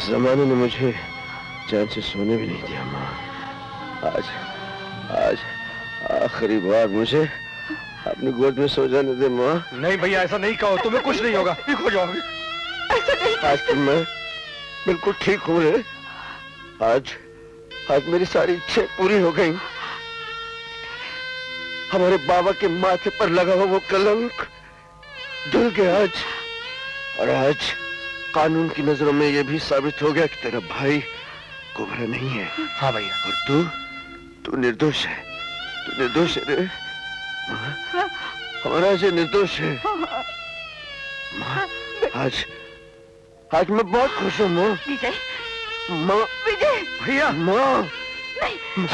E: जमाने ने मुझे चैन से सोने भी नहीं दिया माँ। आज आज आखिरी बार मुझे अपनी गोद में सो जाने दे माँ।
A: नहीं भैया, ऐसा नहीं कहो, तुम्हें कुछ नहीं होगा, ठीक हो जाओगे।
E: आज तो मैं बिल्कुल ठीक हूँ रे। आज मेरी सारी इच्छाएं पूरी हो गई। हमारे बाबा के माथे पर लगा हुआ वो कलंक धुल गया आज। और आज कानून की नजरों में ये भी साबित हो गया कि तेरा भाई कोबरा नहीं है।
A: हाँ भैया।
E: और तू निर्दोष है। तू निर्दोष है रे। हमारा आज निर्दोष है। माँ, आज मैं बहुत खुश हूँ माँ।
M: विजय,
E: माँ,
M: विजय,
E: भैया, माँ।
M: नहीं।